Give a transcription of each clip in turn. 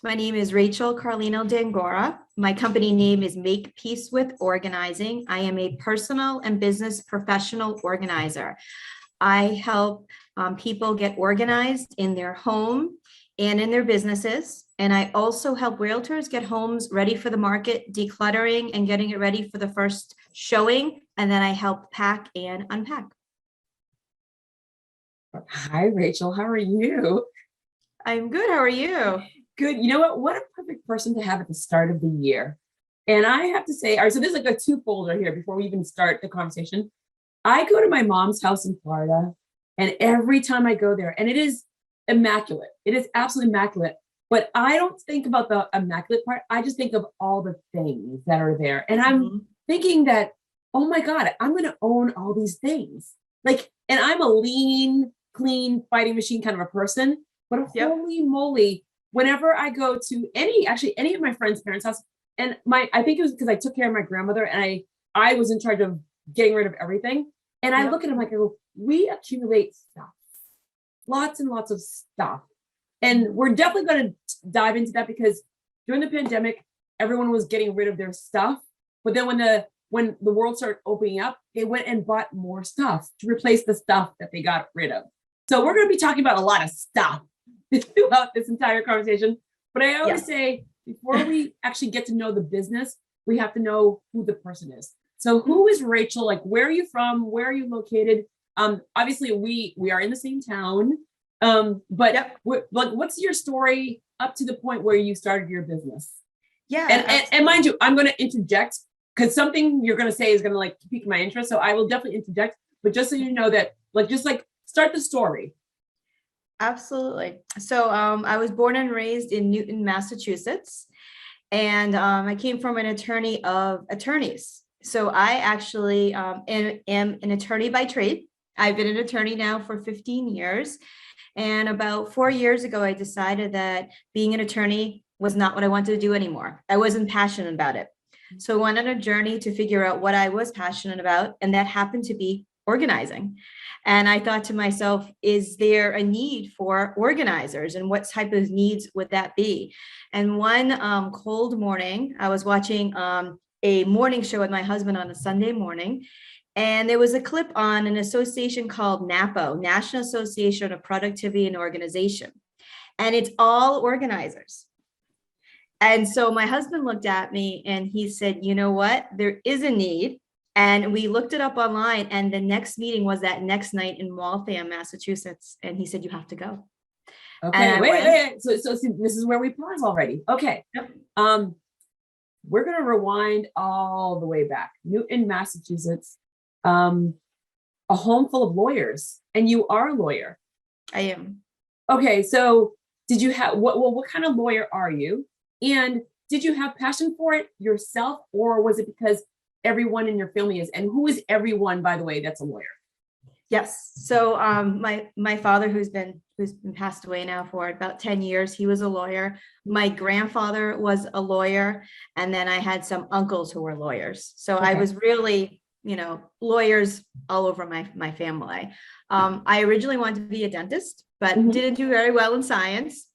My name is Rachel Carlino-Dangora. My company name is Make Peace with Organizing. I am a personal and business professional organizer. I help people get organized in their home and in their businesses. And I also help realtors get homes ready for the market, decluttering and getting it ready for the first showing. And then I help pack and unpack. Hi, Rachel. How are you? I'm good. How are you? Good. You know what? What a perfect person to have at the start of the year. And I have to say, all right, so there's like a twofold right here before we even start the conversation. I go to my mom's house in Florida, and every time I go there, and it is immaculate. It is absolutely immaculate. But I don't think about the immaculate part. I just think of all the things that are there. And I'm thinking that, oh my God, I'm going to own all these things. Like, and I'm a lean, clean fighting machine kind of a person. But holy moly, whenever I go to any of my friends' parents' house, and I think it was because I took care of my grandmother and I was in charge of getting rid of everything. And I look at them like, I go, we accumulate stuff, lots and lots of stuff. And we're definitely going to dive into that because during the pandemic, everyone was getting rid of their stuff. But then when the world started opening up, they went and bought more stuff to replace the stuff that they got rid of. So we're going to be talking about a lot of stuff throughout this entire conversation. But I always say, before we actually get to know the business, we have to know who the person is. So who is Rachel? Like, where are you from? Where are you located? Obviously we are in the same town. But what's your story up to the point where you started your business? And mind you, I'm going to interject because something you're going to say is going to like pique my interest. So I will definitely interject, but just so you know that start the story. Absolutely. So I was born and raised in Newton, Massachusetts, and I came from an attorney of attorneys. So I actually am an attorney by trade. I've been an attorney now for 15 years. And about 4 years ago, I decided that being an attorney was not what I wanted to do anymore. I wasn't passionate about it. So I went on a journey to figure out what I was passionate about, and that happened to be organizing. And I thought to myself, is there a need for organizers, and what type of needs would that be? And one cold morning, I was watching a morning show with my husband on a Sunday morning, and there was a clip on an association called NAPO, National Association of Productivity and Organization. And it's all organizers. And so my husband looked at me and he said, you know what, there is a need. And we looked it up online, and the next meeting was that next night in Waltham, Massachusetts. And he said, you have to go. Okay, wait. So this is where we pause already. Okay. Yep. We're going to rewind all the way back. Newton, Massachusetts, a home full of lawyers, and you are a lawyer. I am. Okay, so did you have what kind of lawyer are you? And did you have passion for it yourself, or was it because everyone in your family is? And who is everyone, by the way, that's a lawyer? Yes. So my father, who's been passed away now for about 10 years, he was a lawyer. My grandfather was a lawyer, and then I had some uncles who were lawyers. So I was really, lawyers all over my family. I originally wanted to be a dentist, but didn't do very well in science.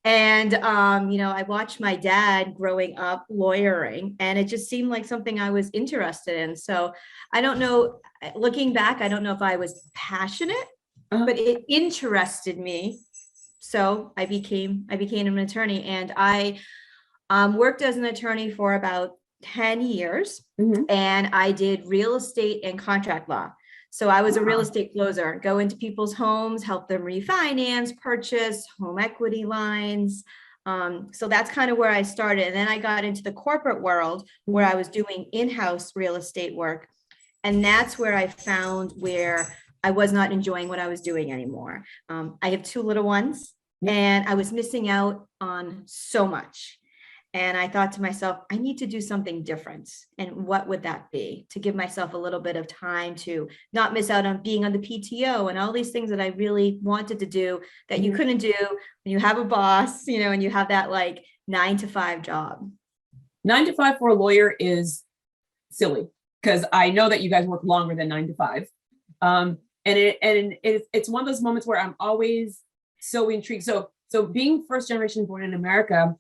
And, I watched my dad growing up lawyering, and it just seemed like something I was interested in. So I don't know, looking back, I don't know if I was passionate, but it interested me. So I became an attorney, and I worked as an attorney for about 10 years, and I did real estate and contract law. So I was a real estate closer, go into people's homes, help them refinance, purchase, home equity lines. So that's kind of where I started. And then I got into the corporate world where I was doing in-house real estate work. And that's where I found where I was not enjoying what I was doing anymore. I have 2 little ones, and I was missing out on so much. And I thought to myself, I need to do something different. And what would that be? To give myself a little bit of time to not miss out on being on the PTO and all these things that I really wanted to do that you couldn't do when you have a boss, and you have that like 9-to-5 job. 9 to 5 for a lawyer is silly, because I know that you guys work longer than 9 to 5. And it's one of those moments where I'm always so intrigued. So being first generation born in America,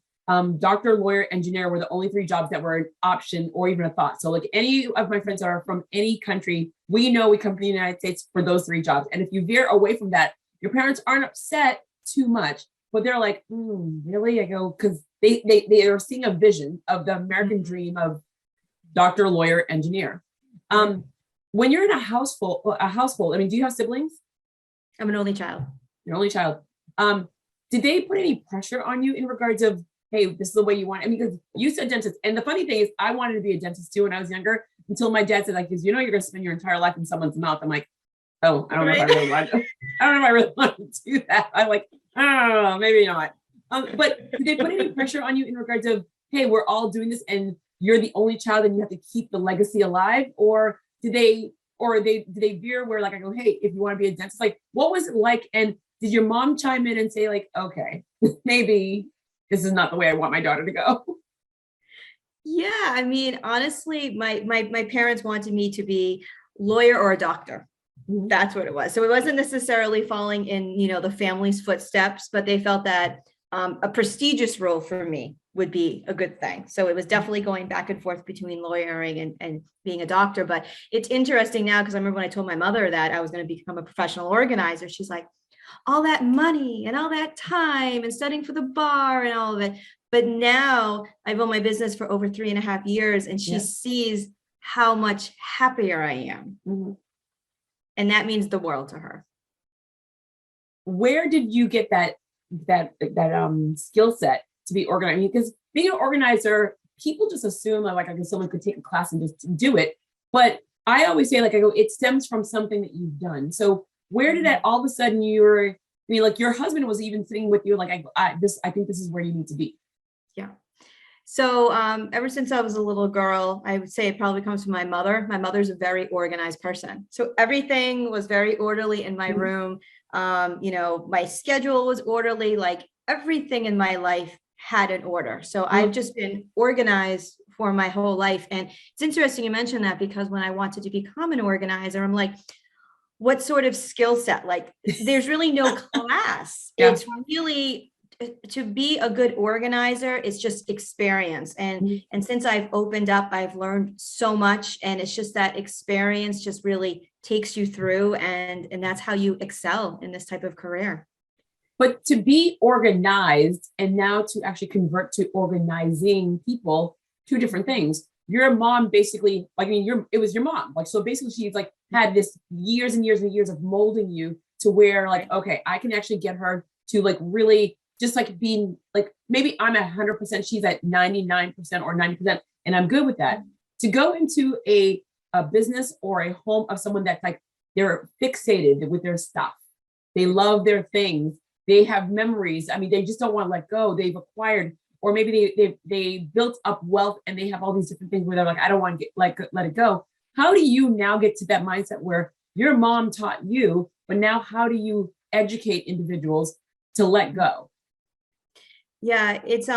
doctor, lawyer, engineer were the only three jobs that were an option or even a thought. So like any of my friends that are from any country, we know we come to the United States for those three jobs. And if you veer away from that, your parents aren't upset too much, but they're like, really? I go, because they are seeing a vision of the American dream of doctor, lawyer, engineer. When you're in a household, I mean, do you have siblings? I'm an only child. Your only child. Did they put any pressure on you in regards of, hey, this is the way you want it? I mean, because you said dentist. And the funny thing is, I wanted to be a dentist too when I was younger, until my dad said, like, because you know, you're going to spend your entire life in someone's mouth. I'm like, oh, I don't know if I really want to. I don't know if I really want to do that. I'm like, oh, maybe not. But did they put any pressure on you in regards of, hey, we're all doing this and you're the only child and you have to keep the legacy alive? Or did they veer where, like, I go, hey, if you want to be a dentist, like, what was it like? And did your mom chime in and say, like, okay, maybe this is not the way I want my daughter to go? Yeah, I mean, honestly, my parents wanted me to be lawyer or a doctor. That's what it was. So it wasn't necessarily falling in, the family's footsteps, but they felt that a prestigious role for me would be a good thing. So it was definitely going back and forth between lawyering and being a doctor. But it's interesting now, because I remember when I told my mother that I was going to become a professional organizer, she's like, all that money and all that time and studying for the bar and all of it. But now I've owned my business for over 3.5 years, and she sees how much happier I am. And that means the world to her. Where did you get that skill set to be organized? Because being an organizer, people just assume like someone could take a class and just do it. But I always say, like, I go, it stems from something that you've done. So where did that all of a sudden like your husband was even sitting with you, like, I think this is where you need to be. Yeah. So ever since I was a little girl, I would say it probably comes from my mother. My mother's a very organized person. So everything was very orderly in my room. My schedule was orderly, like everything in my life had an order. So I've just been organized for my whole life. And it's interesting you mentioned that, because when I wanted to become an organizer, I'm like, what sort of skill set? Like, there's really no class. It's really, to be a good organizer, it's just experience. And since I've opened up, I've learned so much, and it's just that experience just really takes you through, and that's how you excel in this type of career. But to be organized and now to actually convert to organizing people, two different things. Your mom basically, like, I mean, it was your mom. Like, so basically she's like had this years and years and years of molding you to where, like, okay, I can actually get her to, like, really just like being like, maybe I'm at 100%, she's at 99% or 90%, and I'm good with that. To go into a business or a home of someone that's like, they're fixated with their stuff. They love their things. They have memories. I mean, they just don't want to let go. They've acquired, or maybe they built up wealth and they have all these different things where they're like, I don't want to let it go. How do you now get to that mindset where your mom taught you, but now how do you educate individuals to let go? Yeah, it's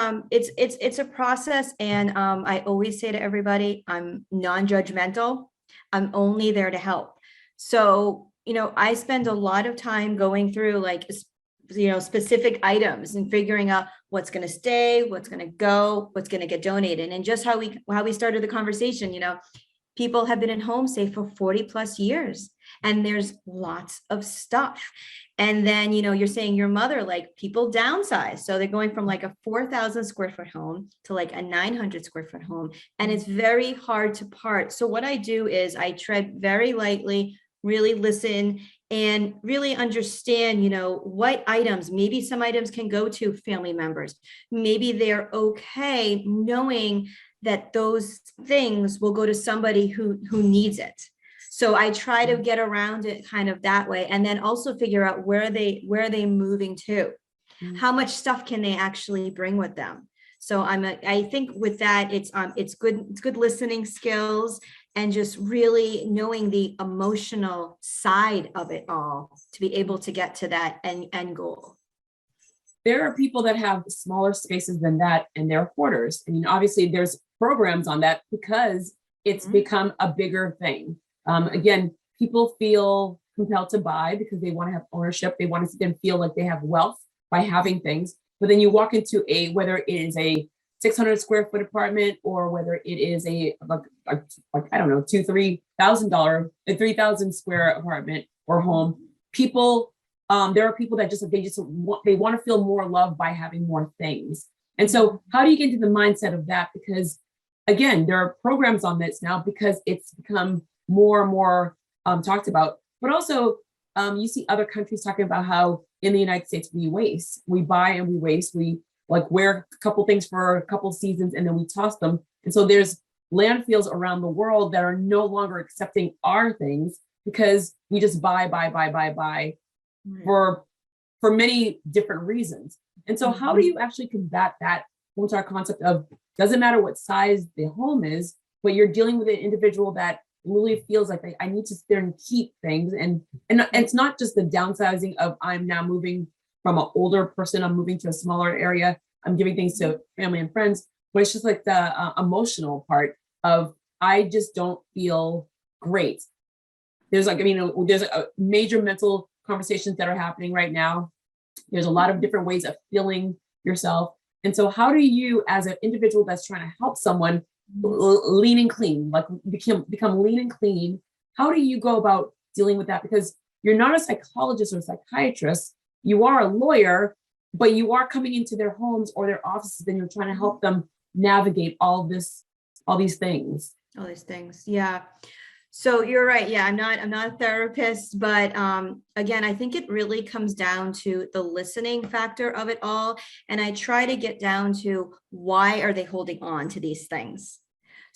a process. And I always say to everybody, I'm non-judgmental. I'm only there to help. So, I spend a lot of time going through, like, specific items and figuring out what's going to stay, what's going to go, what's going to get donated. And just how we started the conversation, people have been in home safe for 40+ years, and there's lots of stuff. And then, you're saying your mother, like, people downsize. So they're going from like a 4,000 square foot home to like a 900 square foot home. And it's very hard to part. So what I do is I tread very lightly, really listen, and really understand, what items, maybe some items can go to family members. Maybe they're okay knowing that those things will go to somebody who needs it. So I try to get around it kind of that way, and then also figure out where are they moving to? How much stuff can they actually bring with them? So I think with that, it's good listening skills, and just really knowing the emotional side of it all to be able to get to that end goal. There are people that have smaller spaces than that, and they're hoarders. I mean, obviously there's programs on that because it's become a bigger thing. Again, people feel compelled to buy because they want to have ownership. They want to then feel like they have wealth by having things. But then you walk into whether it is a 600 square foot apartment, or whether it is like I don't know, $2,000-3,000, a 3,000 square apartment or home. People, there are people that they want to feel more loved by having more things. And so how do you get into the mindset of that? Because again, there are programs on this now because it's become more and more talked about, but also you see other countries talking about how in the United States, we buy and we waste. We like wear a couple things for a couple seasons and then we toss them. And so there's landfills around the world that are no longer accepting our things because we just buy Right. for many different reasons. And so how do you actually combat that whole entire concept of doesn't matter what size the home is, but you're dealing with an individual that really feels like I need to sit there and keep things. And it's not just the downsizing of I'm now moving from an older person, I'm moving to a smaller area, I'm giving things to family and friends, but it's just like the emotional part of I just don't feel great. There's there's a major mental conversations that are happening right now. There's a lot of different ways of feeling yourself. And so how do you, as an individual that's trying to help someone lean and clean, like become lean and clean, how do you go about dealing with that? Because you're not a psychologist or a psychiatrist, you are a lawyer, but you are coming into their homes or their offices and you're trying to help them navigate all these things. All these things. Yeah. So you're right. Yeah, I'm not a therapist, but again, I think it really comes down to the listening factor of it all. And I try to get down to why are they holding on to these things?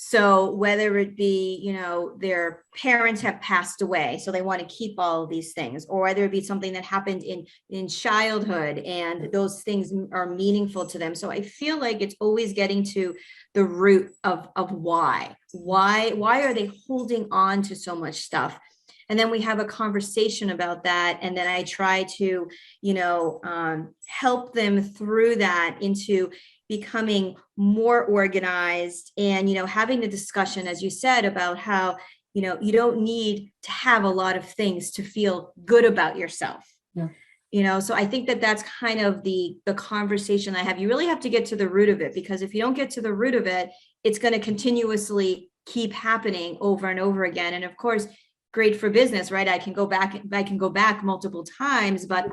So whether it be, their parents have passed away, so they want to keep all of these things, or whether it be something that happened in childhood and those things are meaningful to them. So I feel like it's always getting to the root of why are they holding on to so much stuff? And then we have a conversation about that. And then I try to, help them through that into becoming more organized and, having the discussion, as you said, about how, you don't need to have a lot of things to feel good about yourself. Yeah. So I think that that's kind of the conversation I have. You really have to get to the root of it, because if you don't get to the root of it, it's going to continuously keep happening over and over again. And of course, great for business, right? I can go back multiple times, but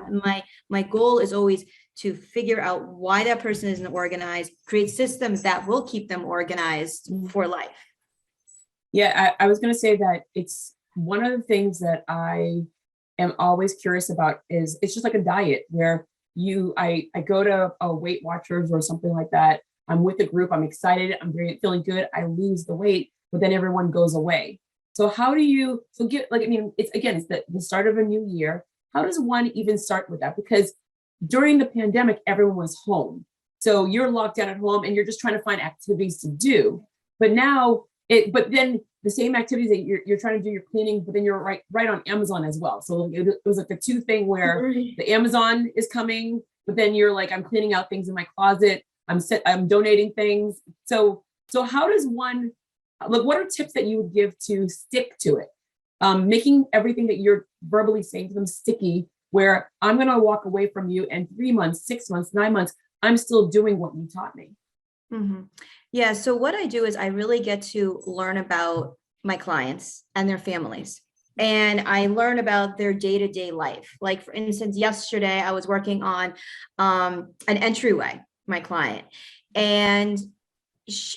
my goal is always to figure out why that person isn't organized, create systems that will keep them organized for life. Yeah, I was going to say that it's one of the things that I am always curious about is it's just like a diet where I go to a Weight Watchers or something like that. I'm with a group, I'm excited, I'm feeling good, I lose the weight, but then everyone goes away. So how do you, it's the start of a new year. How does one even start with that? Because during the pandemic, everyone was home. So you're locked down at home and you're just trying to find activities to do. But then the same activities that you're trying to do, you're cleaning, but then you're right on Amazon as well. So it was like the two thing where the Amazon is coming, but then you're like, I'm cleaning out things in my closet. I'm donating things. So how does one, what are tips that you would give to stick to it? Making everything that you're verbally saying to them sticky, where I'm going to walk away from you and 3 months, 6 months, 9 months, I'm still doing what you taught me. Mm-hmm. Yeah. So what I do is I really get to learn about my clients and their families. And I learn about their day-to-day life. Like, for instance, yesterday I was working on an entryway, my client, and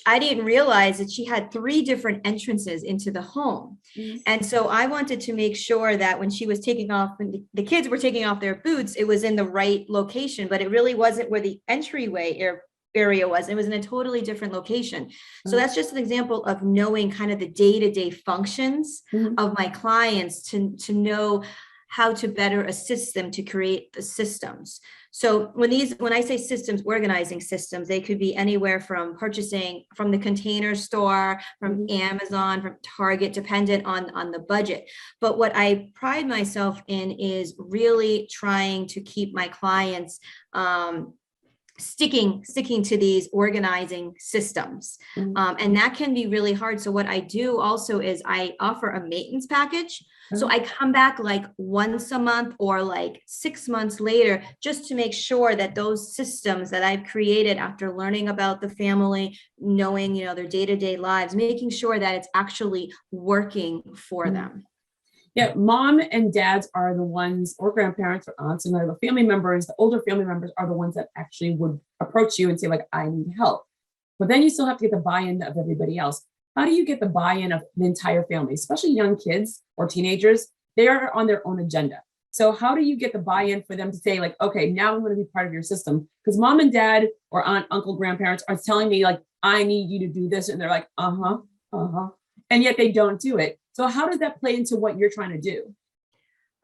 I didn't realize that she had 3 different entrances into the home. Mm-hmm. And so I wanted to make sure that when she was when the kids were taking off their boots, it was in the right location, but it really wasn't where the entryway area was. It was in a totally different location. Mm-hmm. So that's just an example of knowing kind of the day-to-day functions of my clients to know how to better assist them to create the systems. So when I say systems, organizing systems, they could be anywhere from purchasing from the Container Store, from Amazon, from Target, dependent on the budget. But what I pride myself in is really trying to keep my clients sticking to these organizing systems. And that can be really hard. So what I do also is I offer a maintenance package. So I come back like once a month or like 6 months later, just to make sure that those systems that I've created after learning about the family, knowing, you know, their day-to-day lives, making sure that it's actually working for them. Yeah, mom and dads are the ones, or grandparents or aunts and other family members, the older family members are the ones that actually would approach you and say like, I need help. But then you still have to get the buy-in of everybody else. How do you get the buy-in of the entire family, especially young kids or teenagers? They are on their own agenda. So how do you get the buy-in for them to say like, okay, now I'm going to be part of your system? Because mom and dad or aunt, uncle, grandparents are telling me like, I need you to do this. And they're like, and yet they don't do it. So how does that play into what you're trying to do?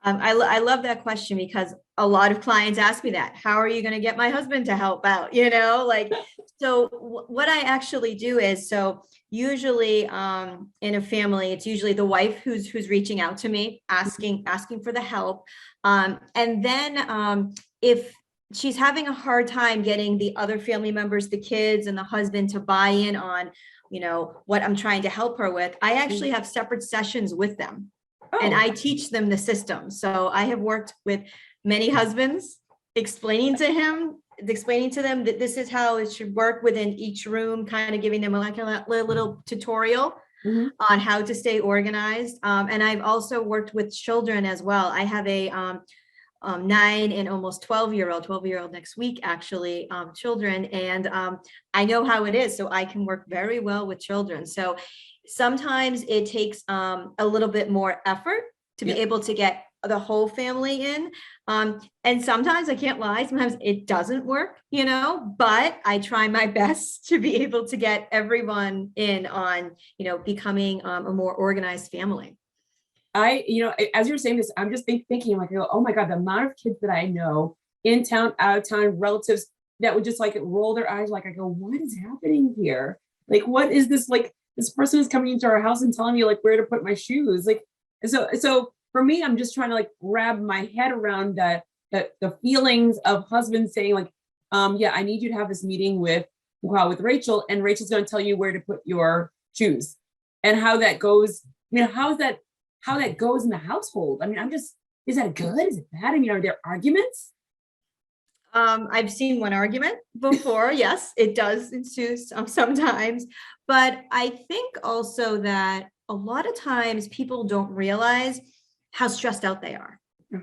I love that question because a lot of clients ask me that. How are you going to get my husband to help out? You know, like, so what I actually do is, so usually in a family, it's usually the wife who's reaching out to me, asking for the help. And then if she's having a hard time getting the other family members, the kids and the husband to buy in on, you know, what I'm trying to help her with, I actually have separate sessions with them. And I teach them the system. So I have worked with many husbands, explaining to them that this is how it should work within each room, kind of giving them like a little tutorial on how to stay organized. And I've also worked with children as well. I have a 9 and almost 12-year-old next week, actually, children. And I know how it is. So I can work very well with children. So sometimes it takes a little bit more effort to be able to get the whole family in. And sometimes, I can't lie, sometimes it doesn't work, you know, but I try my best to be able to get everyone in on, you know, becoming a more organized family. As you're saying this, I'm just thinking, like, oh my God, the amount of kids that I know in town, out of town, relatives that would just like roll their eyes. Like, I go, what is happening here? Like, what is this? Like, this person is coming into our house and telling me like where to put my shoes. Like, so for me, I'm just trying to like wrap my head around the feelings of husbands saying like, yeah, I need you to have this meeting with Rachel, and Rachel's going to tell you where to put your shoes and how that goes. I mean, how that goes in the household. I mean, is that good? Is it bad? I mean, are there arguments? I've seen one argument before. Yes, it does ensue sometimes, but I think also that a lot of times people don't realize how stressed out they are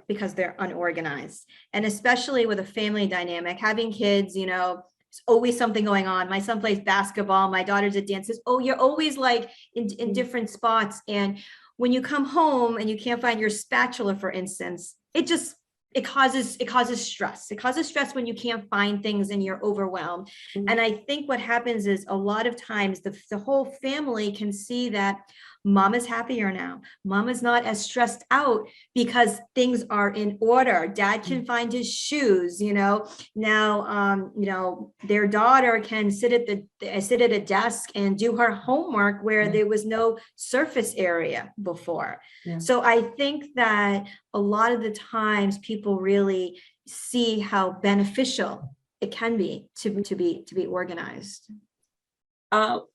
because they're unorganized. And especially with a family dynamic, having kids, you know, there's always something going on. My son plays basketball, my daughter's at dances. Oh, you're always like in different spots. And when you come home and you can't find your spatula, for instance, it causes stress. It causes stress when you can't find things and you're overwhelmed. And I think what happens is a lot of times the whole family can see that mom is happier now. Mom is not as stressed out because things are in order. Dad can find his shoes, you know. Now, you know, their daughter can sit at a desk and do her homework where there was no surface area before. So I think that a lot of the times people really see how beneficial it can be to be organized.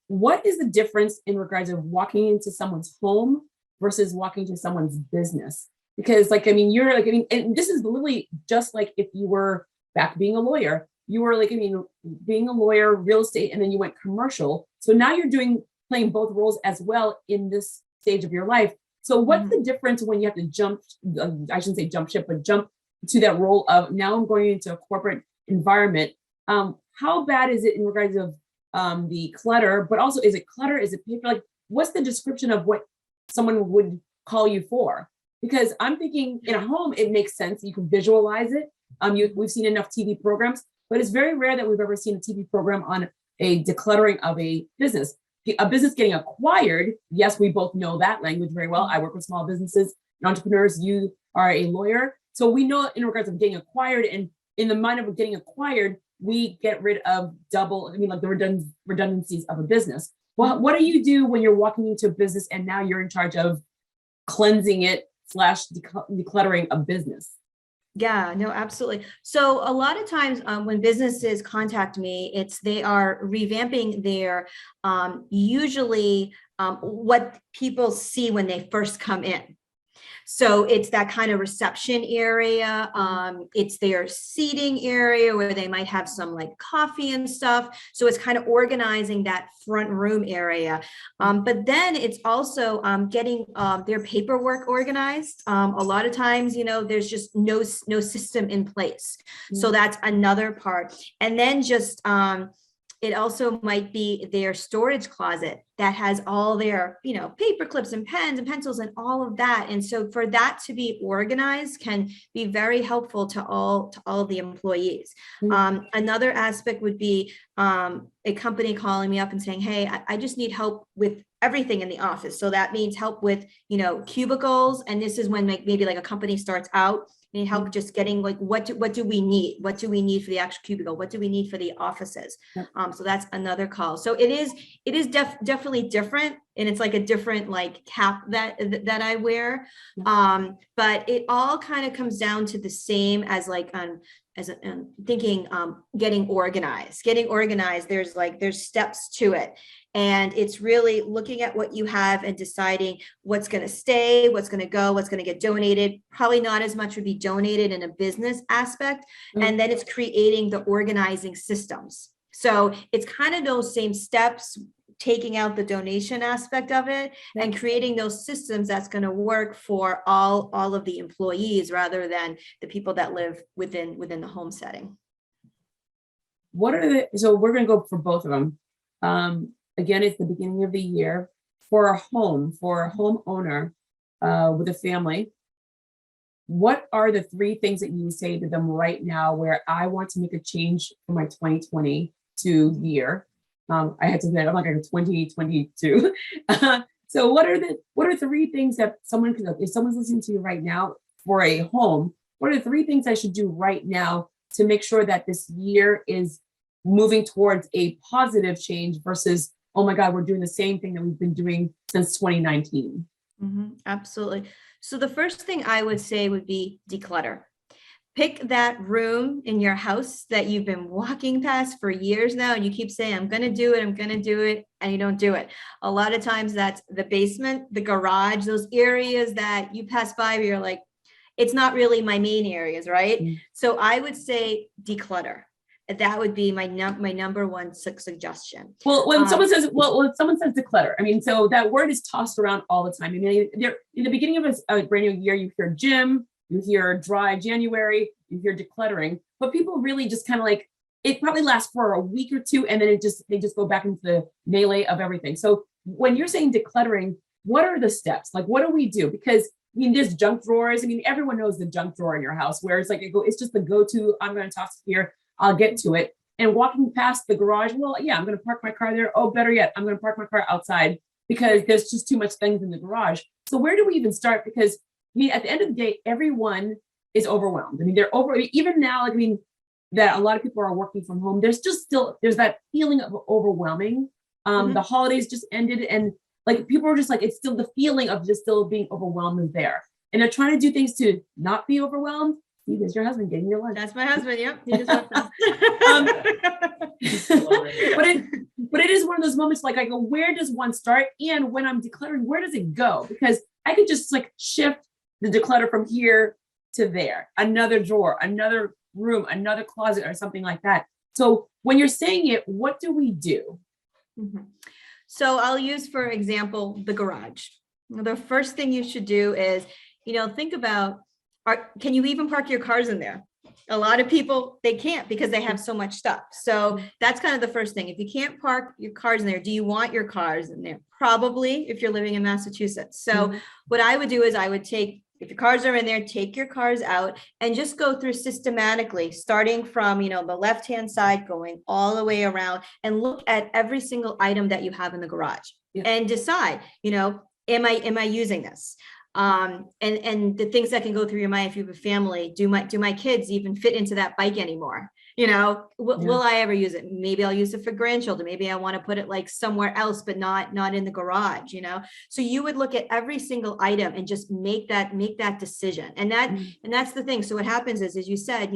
What is the difference in regards of walking into someone's home versus walking to someone's business? Because like, I mean, you're like, I mean, and this is literally just like if you were back being a lawyer, you were like, I mean, being a lawyer, real estate, and then you went commercial. So now you're playing both roles as well in this stage of your life. So what's the difference when you have to jump, I shouldn't say jump ship, but jump to that role of now I'm going into a corporate environment. How bad is it in regards of the clutter, but also is it clutter? Is it paper? Like, what's the description of what someone would call you for? Because I'm thinking in a home, it makes sense. You can visualize it. We've seen enough TV programs, but it's very rare that we've ever seen a TV program on a decluttering of a business. A business getting acquired. Yes, we both know that language very well. I work with small businesses and entrepreneurs. You are a lawyer. So we know in regards of getting acquired, and in the mind of getting acquired, we get rid of the redundancies of a business. Well, what do you do when you're walking into a business and now you're in charge of cleansing it / decluttering a business? Yeah, no, absolutely. So a lot of times when businesses contact me, they are revamping their usually what people see when they first come in. So it's that kind of reception area. It's their seating area where they might have some like coffee and stuff. So it's kind of organizing that front room area. But then it's also getting their paperwork organized. A lot of times, there's just no system in place. So that's another part. And then just it also might be their storage closet that has all their, paper clips and pens and pencils and all of that. And so for that to be organized can be very helpful to all of the employees. Another aspect would be a company calling me up and saying, hey, I just need help with everything in the office. So that means help with, cubicles. And this is when maybe like a company starts out. Need help just getting like what do we need? What do we need for the actual cubicle? What do we need for the offices? So that's another call. So it is definitely different, and it's like a different like cap that I wear. But it all kind of comes down to the same as like thinking getting organized. There's steps to it. And it's really looking at what you have and deciding what's going to stay, what's going to go, what's going to get donated. Probably not as much would be donated in a business aspect. And then it's creating the organizing systems. So it's kind of those same steps, taking out the donation aspect of it and creating those systems that's going to work for all of the employees rather than the people that live within the home setting. So we're going to go for both of them. Again, it's the beginning of the year for a homeowner with a family. What are the three things that you say to them right now where I want to make a change for my 2022 year? I had to say, I'm like a 2022. So what are three things that someone could, if someone's listening to you right now for a home, what are the three things I should do right now to make sure that this year is moving towards a positive change versus, oh my God, we're doing the same thing that we've been doing since 2019. Absolutely. So the first thing I would say would be declutter. Pick that room in your house that you've been walking past for years now, and you keep saying, I'm going to do it, and you don't do it. A lot of times that's the basement, the garage, those areas that you pass by where you're like, it's not really my main areas, right? So I would say declutter. That would be my number one suggestion. Well, when someone says declutter, I mean, so that word is tossed around all the time. I mean, in the beginning of a brand new year, you hear gym, you hear dry January, you hear decluttering, but people really just kind of like, it probably lasts for a week or two, and then they just go back into the melee of everything. So when you're saying decluttering, what are the steps? Like, what do we do? Because I mean, there's junk drawers. I mean, everyone knows the junk drawer in your house where it's like, it's just the go-to, I'm going to toss it here, I'll get to it. And walking past the garage, well, yeah, I'm going to park my car there. Oh, better yet, I'm going to park my car outside because there's just too much things in the garage. So where do we even start? Because I mean, at the end of the day, everyone is overwhelmed. I mean, even now, I mean, that a lot of people are working from home. There's that feeling of overwhelming. The holidays just ended, and like people are just like, it's still the feeling of just still being overwhelmed is there. And they're trying to do things to not be overwhelmed. There's your husband getting your lunch. That's my husband. Yep. He just walked past. But it is one of those moments like I go, where does one start? And when I'm decluttering, where does it go? Because I could just like shift the declutter from here to there, another drawer, another room, another closet, or something like that. So when you're saying it, what do we do? So I'll use, for example, the garage. The first thing you should do is, think about, can you even park your cars in there? A lot of people, they can't because they have so much stuff. So that's kind of the first thing. If you can't park your cars in there, do you want your cars in there? Probably, if you're living in Massachusetts. So what I would do is I would if your cars are in there, take your cars out and just go through systematically, starting from, the left-hand side, going all the way around, and look at every single item that you have in the garage and decide, am I using this? And the things that can go through your mind if you have a family, do my kids even fit into that bike anymore? Will I ever use it? Maybe I'll use it for grandchildren. Maybe I want to put it like somewhere else, but not in the garage, So you would look at every single item and just make that decision. And that's the thing. So what happens is, as you said,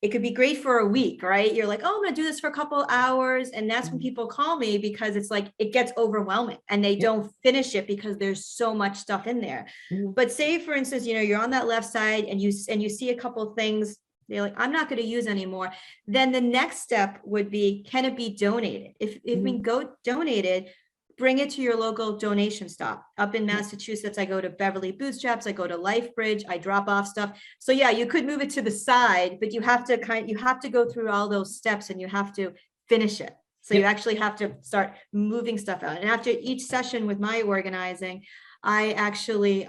it could be great for a week, right? You're like, oh, I'm going to do this for a couple hours. And that's when people call me, because it's like, it gets overwhelming and they don't finish it because there's so much stuff in there. But say, for instance, you're on that left side and you see a couple of things, they're like, I'm not going to use anymore. Then the next step would be, can it be donated? If we go donated, bring it to your local donation stop. Up in Massachusetts, I go to Beverly Bootstraps, I go to Lifebridge, I drop off stuff. So yeah, you could move it to the side, but you have to go through all those steps and you have to finish it. So you actually have to start moving stuff out. And after each session with my organizing, I actually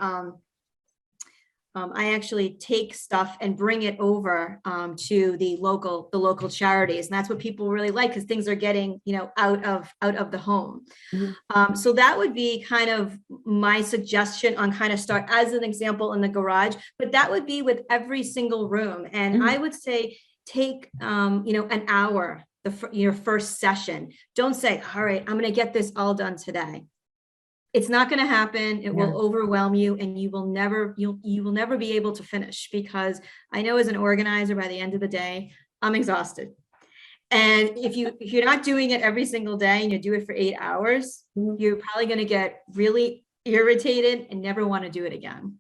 take stuff and bring it over to the local charities, and that's what people really like, because things are getting out of the home. So that would be kind of my suggestion on kind of start as an example in the garage, but that would be with every single room. And I would say take an hour your first session. Don't say, all right, I'm going to get this all done today. It's not going to happen. It will overwhelm you, and you will never be able to finish, because I know as an organizer, by the end of the day, I'm exhausted. And if you're not doing it every single day and you do it for 8 hours, you're probably going to get really irritated and never want to do it again.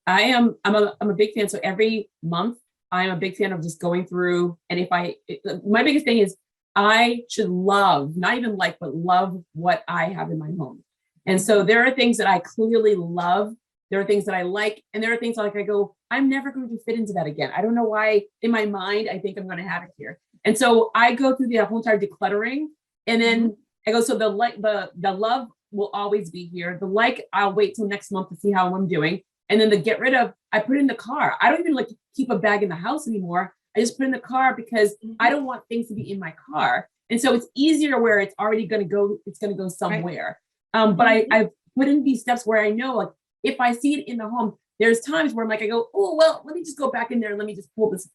I'm a big fan. So every month I'm a big fan of just going through. And my biggest thing is I should love, not even like, but love what I have in my home. And so there are things that I clearly love. There are things that I like. And there are things like I go, I'm never going to fit into that again. I don't know why in my mind, I think I'm going to have it here. And so I go through the whole entire decluttering. And then I go, so the love will always be here. The like, I'll wait till next month to see how I'm doing. And then the get rid of, I put in the car. I don't even like to keep a bag in the house anymore. I just put in the car because I don't want things to be in my car. And so it's easier where it's already going to go, it's going to go somewhere. Right. But I've put in these steps where I know, like, if I see it in the home, there's times where I'm like, I go, oh, well, let me just go back in there and let me just pull this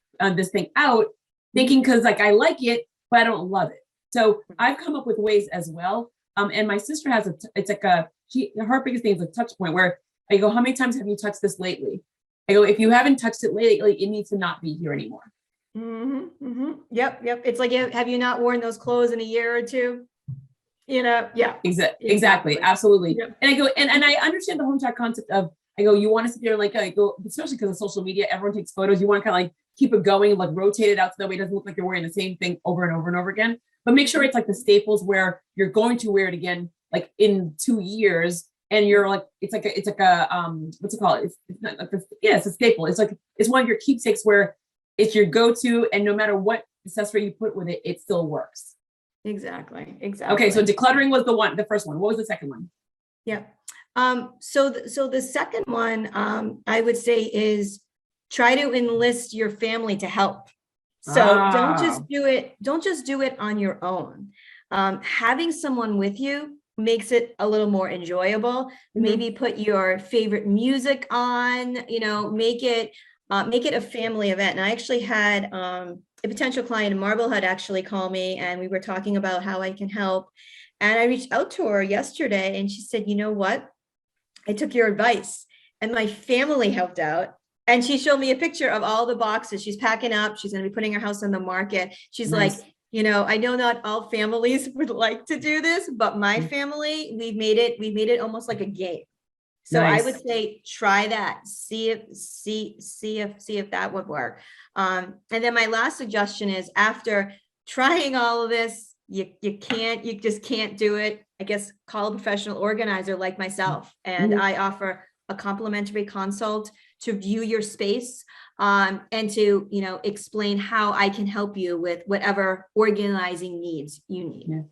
thing out, thinking because like I like it, but I don't love it. So I've come up with ways as well. And my sister has her biggest thing is a touch point where I go, how many times have you touched this lately? I go, if you haven't touched it lately, it needs to not be here anymore. Yep. It's like, have you not worn those clothes in a year or two? Yeah. Exactly. Absolutely. Yep. And I go, and I understand the home check concept of, I go, you want to sit there, like, I go, especially because of social media, everyone takes photos. You want to kind of like keep it going, like rotate it out so that way it doesn't look like you're wearing the same thing over and over and over again. But make sure it's like the staples where you're going to wear it again, like in 2 years. And you're like, it's like a what's it called? It's not like it's a staple. It's one of your keepsakes where it's your go-to, and no matter what accessory you put with it, it still works. Exactly. Okay, so decluttering was the first one. What was the second one? Yeah. So the second one, I would say, is try to enlist your family to help. So don't just do it on your own. Having someone with you makes it a little more enjoyable. Maybe put your favorite music on, make it a family event. And I actually had a potential client in Marblehead actually call me, and we were talking about how I can help. And I reached out to her yesterday, and she said, you know what? I took your advice, and my family helped out. And she showed me a picture of all the boxes she's packing up. She's going to be putting her house on the market. She's nice. Like, I know not all families would like to do this, but my family, we've made it almost like a game. So nice. I would say, try that, see if that would work. And then my last suggestion is, after trying all of this, you just can't do it. I guess call a professional organizer like myself. And I offer a complimentary consult to view your space, and to, explain how I can help you with whatever organizing needs you need. Yeah.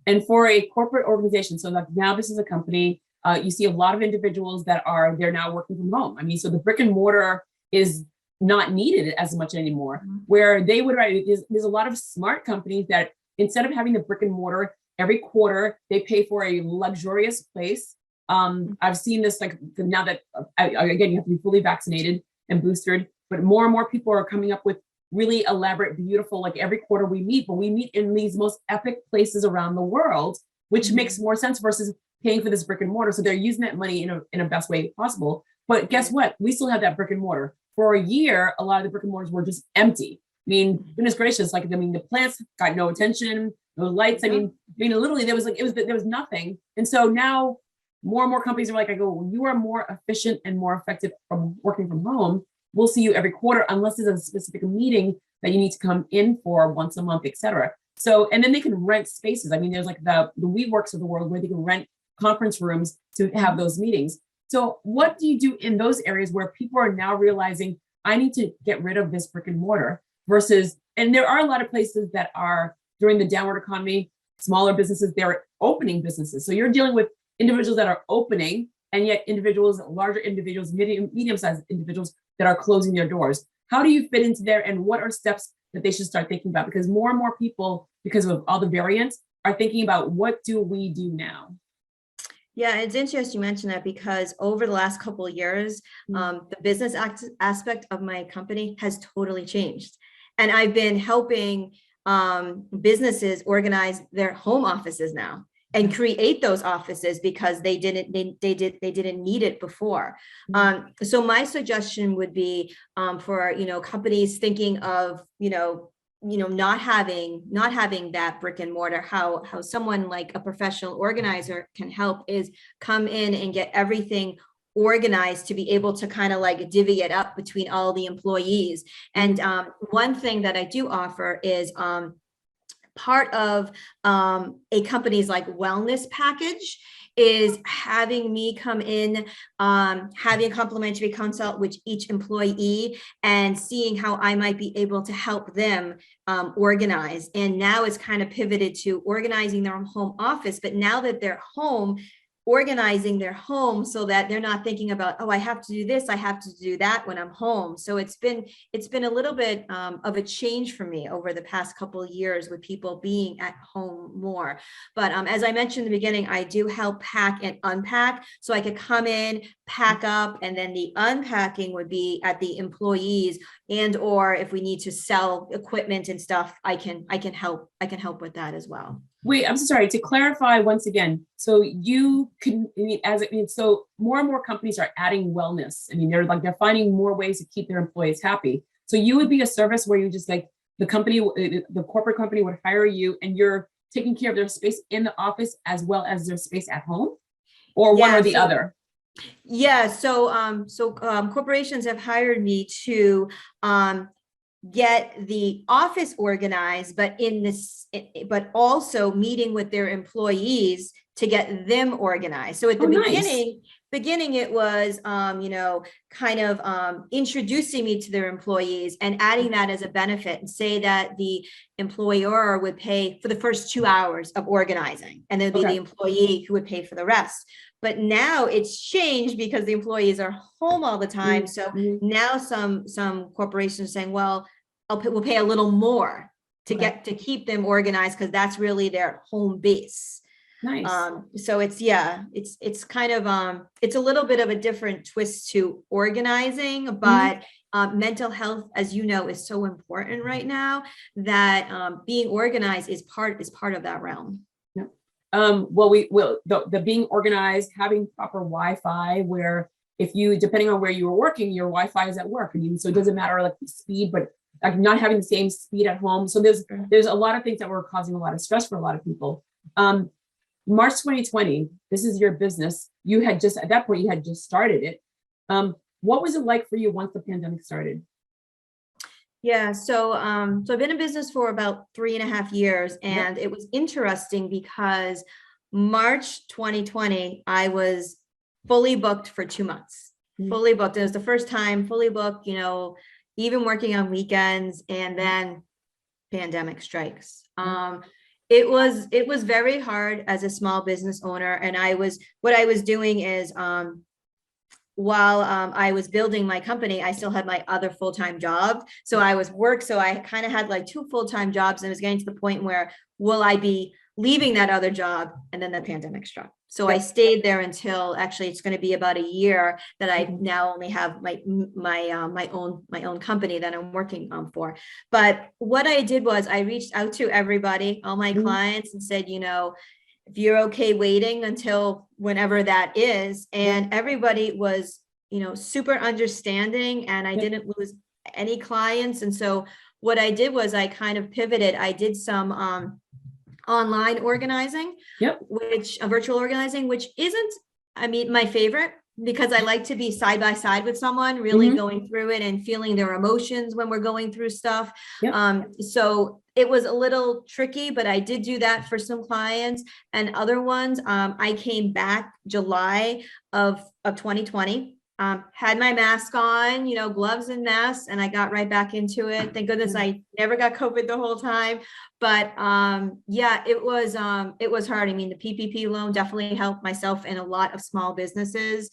And for a corporate organization, so like now this is a company, you see a lot of individuals they're now working from home. I mean, so the brick and mortar is not needed as much anymore, where they would, there's a lot of smart companies that instead of having the brick and mortar, every quarter they pay for a luxurious place. I've seen this, like, now that again, you have to be fully vaccinated and boosted, but more and more people are coming up with really elaborate, beautiful, like every quarter we meet, but we meet in these most epic places around the world, which makes more sense versus paying for this brick and mortar. So they're using that money in a best way possible. But guess what? We still have that brick and mortar. For a year, a lot of the brick and mortars were just empty. I mean, goodness gracious, like, I mean, the plants got no attention, no lights. I mean, literally there was nothing. And so now more and more companies are like, I go, well, you are more efficient and more effective from working from home. We'll see you every quarter, unless there's a specific meeting that you need to come in for once a month, et cetera. So, and then they can rent spaces. I mean, there's like the WeWorks of the world where they can rent conference rooms to have those meetings. So what do you do in those areas where people are now realizing I need to get rid of this brick and mortar versus, and there are a lot of places that are during the downward economy, smaller businesses, they're opening businesses. So you're dealing with individuals that are opening, and yet individuals, larger individuals, medium-sized individuals that are closing their doors. How do you fit into there, and what are steps that they should start thinking about? Because more and more people, because of all the variants, are thinking about what do we do now? Yeah, it's interesting you mentioned that, because over the last couple of years, the business aspect of my company has totally changed. And I've been helping businesses organize their home offices now and create those offices because they didn't need it before. So my suggestion would be for companies thinking of not having that brick and mortar, how someone like a professional organizer can help is come in and get everything organized to be able to kind of like divvy it up between all the employees. And one thing that I do offer is part of a company's like wellness package is having me come in, having a complimentary consult with each employee and seeing how I might be able to help them organize. And now it's kind of pivoted to organizing their home office, but now that they're home, organizing their home so that they're not thinking about, oh, I have to do this, I have to do that when I'm home. So it's been a little bit of a change for me over the past couple of years with people being at home more. But as I mentioned in the beginning, I do help pack and unpack. So I could come in, pack up, and then the unpacking would be at the employees, and or if we need to sell equipment and stuff, I can help with that as well. Wait, I'm so sorry. To clarify once again, so you can, so more and more companies are adding wellness. I mean, they're finding more ways to keep their employees happy. So you would be a service where you just like the company, the corporate company would hire you, and you're taking care of their space in the office as well as their space at home, or one or the other. Yeah. So corporations have hired me to get the office organized, but also meeting with their employees to get them organized. So at the beginning, it was, kind of introducing me to their employees and adding that as a benefit, and say that the employer would pay for the first 2 hours of organizing, and then be the employee who would pay for the rest. But now it's changed because the employees are home all the time. So now some corporations are saying, well, we'll pay a little more to keep them organized, because that's really their home base. Nice. So it's kind of it's a little bit of a different twist to organizing, but mental health, as you know, is so important right now that being organized is part of that realm. Well, the being organized, having proper Wi-Fi, where if you, depending on where you were working, your Wi-Fi is at work. I mean, so it doesn't matter like the speed, but like not having the same speed at home. So there's a lot of things that were causing a lot of stress for a lot of people. March 2020, this is your business. You had just, at that point, you had just started it. What was it like for you once the pandemic started? Yeah, so I've been in business for about 3.5 years, and it was interesting because March 2020, I was fully booked for 2 months, fully booked. It was the first time fully booked, even working on weekends, and then pandemic strikes. It was very hard as a small business owner, and what I was doing is while I was building my company, I still had my other full-time job. So I kind of had like 2 full-time jobs, and it was getting to the point where, will I be leaving that other job, and then the pandemic struck. So I stayed there until, actually it's going to be about a year that I now only have my own company that I'm working for. But what I did was I reached out to everybody, all my clients, and said, if you're okay waiting until whenever that is. And everybody was, super understanding, and I didn't lose any clients. And so what I did was I kind of pivoted. I did some online organizing, which virtual organizing, which isn't, my favorite, because I like to be side by side with someone, really going through it and feeling their emotions when we're going through stuff. So it was a little tricky, but I did do that for some clients, and other ones. I came back July of 2020. Had my mask on, gloves and masks, and I got right back into it. Thank goodness I never got COVID the whole time. But it was hard. The PPP loan definitely helped myself and a lot of small businesses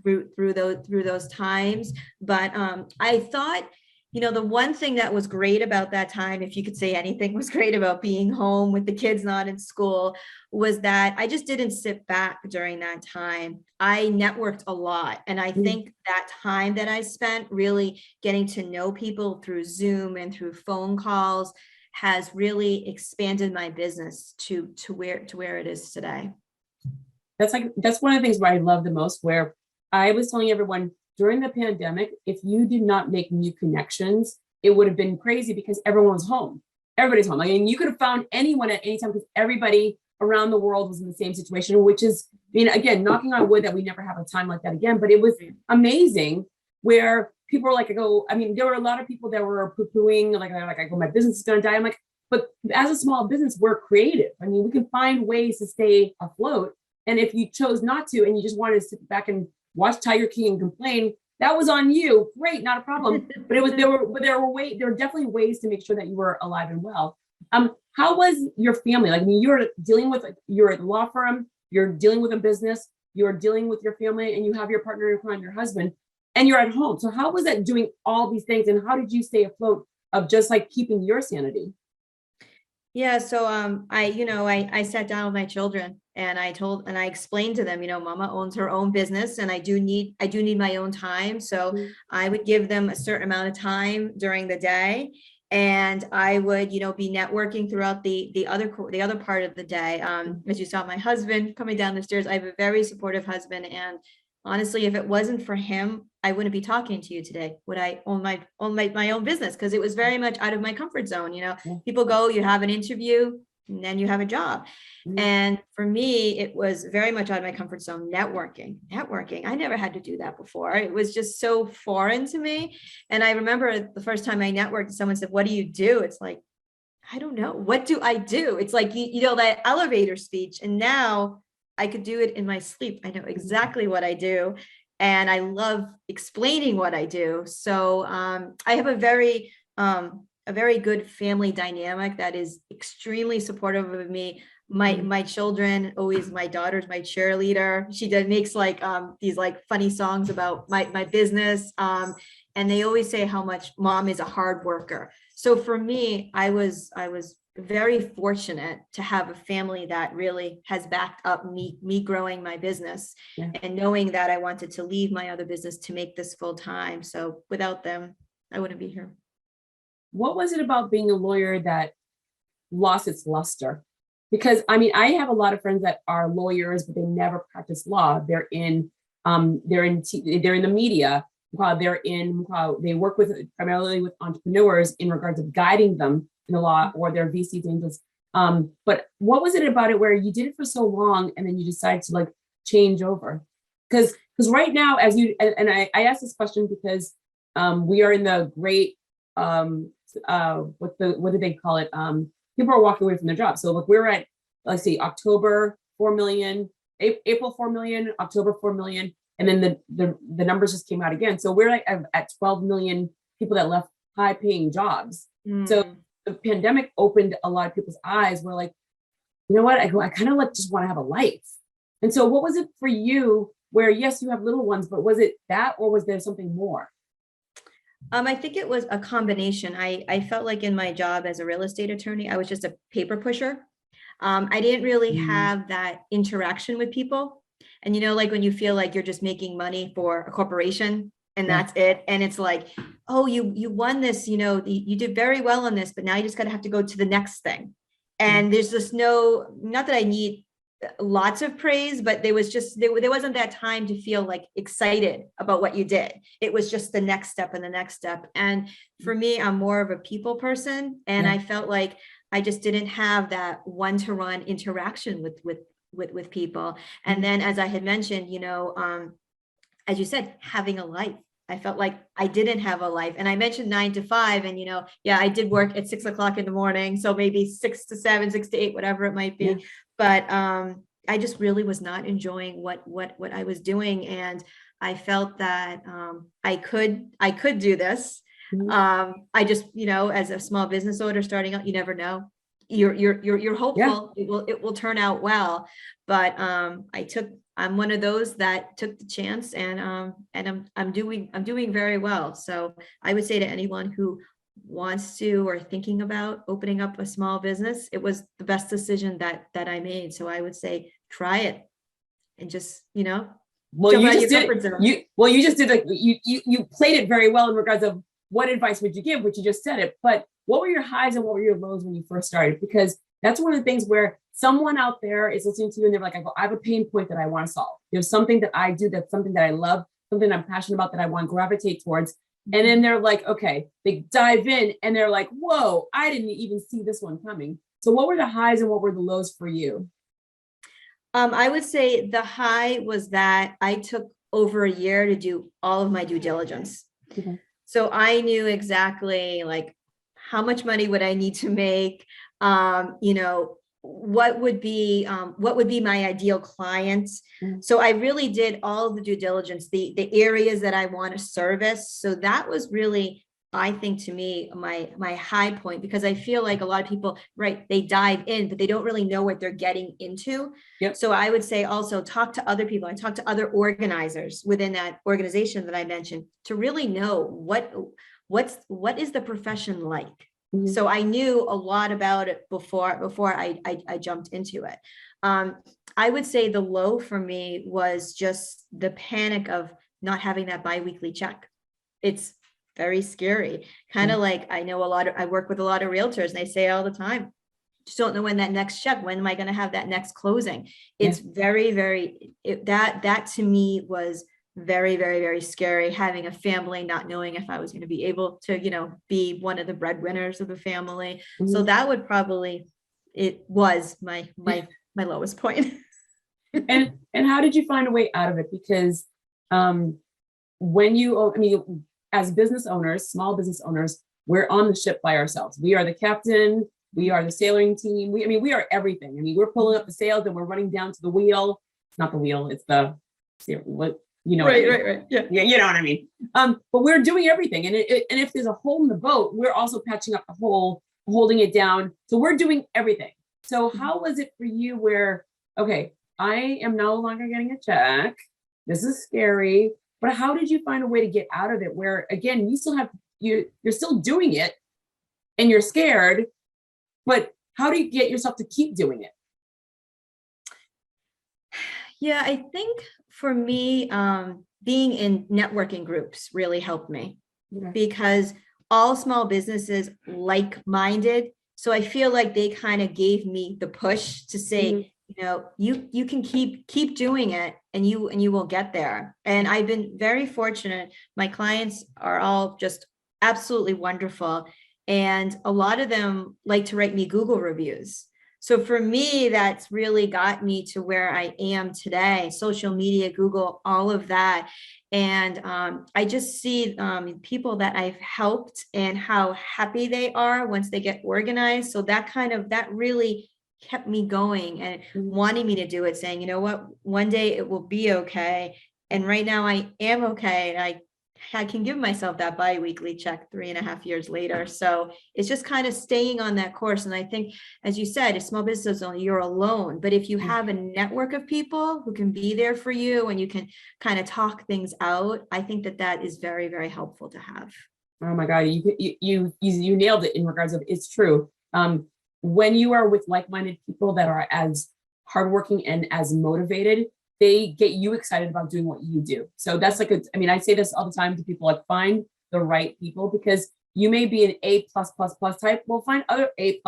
through those times. But I thought, the one thing that was great about that time, if you could say anything was great about being home with the kids not in school, was that I just didn't sit back during that time. I networked a lot. And I think that time that I spent really getting to know people through Zoom and through phone calls has really expanded my business to where it is today. That's one of the things where I love the most, where I was telling everyone during the pandemic, if you did not make new connections, it would have been crazy because everyone was home. Everybody's home. You could have found anyone at any time because everybody around the world was in the same situation, which is, again, knocking on wood that we never have a time like that again. But it was amazing where people were like, there were a lot of people that were poo-pooing, like, my business is going to die. I'm like, but as a small business, we're creative. we can find ways to stay afloat. And if you chose not to, and you just wanted to sit back and watch Tiger King and complain, that was on you. Great, not a problem. But there were definitely ways to make sure that you were alive and well. How was your family? You're dealing with, you're at the law firm, you're dealing with a business, you're dealing with your family, and you have your partner in crime, your husband, and you're at home. So how was that doing all these things, and how did you stay afloat of just keeping your sanity? Yeah, so I sat down with my children, and I explained to them, Mama owns her own business, and I do need my own time. So I would give them a certain amount of time during the day, and I would, be networking throughout the other part of the day. As you saw, my husband coming down the stairs, I have a very supportive husband, and honestly, if it wasn't for him, I wouldn't be talking to you today. Would I own my own business? Because it was very much out of my comfort zone. People go, you have an interview, and then you have a job. And for me, it was very much out of my comfort zone. Networking. I never had to do that before. It was just so foreign to me. And I remember the first time I networked, someone said, "What do you do?" It's like, I don't know. What do I do? It's like, that elevator speech. And now I could do it in my sleep. I know exactly what I do. And I love explaining what I do. So I have a very good family dynamic that is extremely supportive of me. My children, always, my daughter's my cheerleader. She makes these funny songs about my business. And they always say how much Mom is a hard worker. So for me, I was very fortunate to have a family that really has backed up me growing my business and knowing that I wanted to leave my other business to make this full time. So without them, I wouldn't be here. What was it about being a lawyer that lost its luster? Because I have a lot of friends that are lawyers, but they never practice law. They're in the media. They work primarily with entrepreneurs in regards of guiding them in the law, or their VCs, angels. But what was it about it where you did it for so long and then you decided to change over? Because right now, I asked this question because we are in the great what do they call it? People are walking away from their jobs. So we're at, let's see, October 4 million, April 4 million, October 4 million, and then the numbers just came out again. So we're at 12 million people that left high paying jobs. So the pandemic opened a lot of people's eyes. We're like, you know what? I kind of just want to have a life. And so what was it for you where, yes, you have little ones, but was it that, or was there something more? I think it was a combination. I felt like in my job as a real estate attorney, I was just a paper pusher. I didn't really Mm. have that interaction with people. And like when you feel like you're just making money for a corporation and Yeah. that's it. And it's like, oh, you won this, you did very well on this, but now you just gotta have to go to the next thing. And there's just not that I need lots of praise, but there wasn't that time to feel like excited about what you did. It was just the next step and the next step. And for me, I'm more of a people person. And Yeah. I felt like I just didn't have that one-to-one interaction with people. And then, as I had mentioned, as you said, having a life. I felt like I didn't have a life. And I mentioned 9 to 5. And, yeah, I did work at 6 o'clock in the morning. So maybe 6 to 7, 6 to 8, whatever it might be. Yeah. But I just really was not enjoying what I was doing. And I felt that I could do this. I just, as a small business owner starting out, you never know. You're hopeful it will turn out well. But I'm one of those that took the chance, and I'm doing very well. So I would say to anyone who wants to or thinking about opening up a small business, it was the best decision that I made. So I would say try it and just, well, jump you out of just your did comfort zone. you just did you played it very well in regards of what advice would you give, which you just said it, but what were your highs and what were your lows when you first started? Because that's one of the things where someone out there is listening to you and they're like, I have a pain point that I want to solve. There's something that I do, that's something that I love, something I'm passionate about, that I want to gravitate towards. And then they're like, okay, they dive in and they're like, whoa, I didn't even see this one coming. So what were the highs and what were the lows for you? I would say the high was that I took over a year to do all of my due diligence. Okay. So I knew exactly like how much money would I need to make, what would be my ideal clients. So I really did all of the due diligence, the areas that I want to service. So that was really, I think, to me, my high point, because I feel like a lot of people, right, they dive in, but they don't really know what they're getting into. Yep. So I would say also talk to other people. I talk to other organizers within that organization that I mentioned to really know what is the profession like. So I knew a lot about it before I jumped into it. I would say the low for me was just the panic of not having that biweekly check. It's very scary. Kind of like, I work with a lot of realtors and they say all the time, just don't know when that next check, when am I going to have that next closing? It's very, very, that to me was very, very, very scary, having a family, not knowing if I was going to be able to, be one of the breadwinners of the family. So that would probably, it was my lowest point. and how did you find a way out of it? Because as business owners, small business owners, we're on the ship by ourselves. We are the captain, we are the sailing team. We are everything. We're pulling up the sails and we're running down to the wheel. It's not the wheel, it's the what. Right. Yeah. You know what I mean? But we're doing everything. And if there's a hole in the boat, we're also patching up the hole, holding it down. So we're doing everything. So how was it for you where, okay, I am no longer getting a check. This is scary. But how did you find a way to get out of it where, again, you still have, you're still doing it and you're scared, but how do you get yourself to keep doing it? Yeah, I think for me, being in networking groups really helped me because all small businesses like-minded. So I feel like they kind of gave me the push to say, you can keep doing it and you will get there. And I've been very fortunate. My clients are all just absolutely wonderful. And a lot of them like to write me Google reviews. So for me, that's really got me to where I am today, social media, Google, all of that. And I just see people that I've helped and how happy they are once they get organized. So that really kept me going and wanting me to do it, saying, you know what, one day it will be okay. And right now I am okay. And I can give myself that bi-weekly check 3.5 years later. So it's just kind of staying on that course. And I think, as you said, a small business owner, you're alone. But if you have a network of people who can be there for you and you can kind of talk things out, I think that is very, very helpful to have. Oh my God, you nailed it in regards of it's true. when you are with like-minded people that are as hardworking and as motivated, they get you excited about doing what you do. So that's like, I mean, I say this all the time to people, like find the right people, because you may be an A+++ type. We'll find other A+++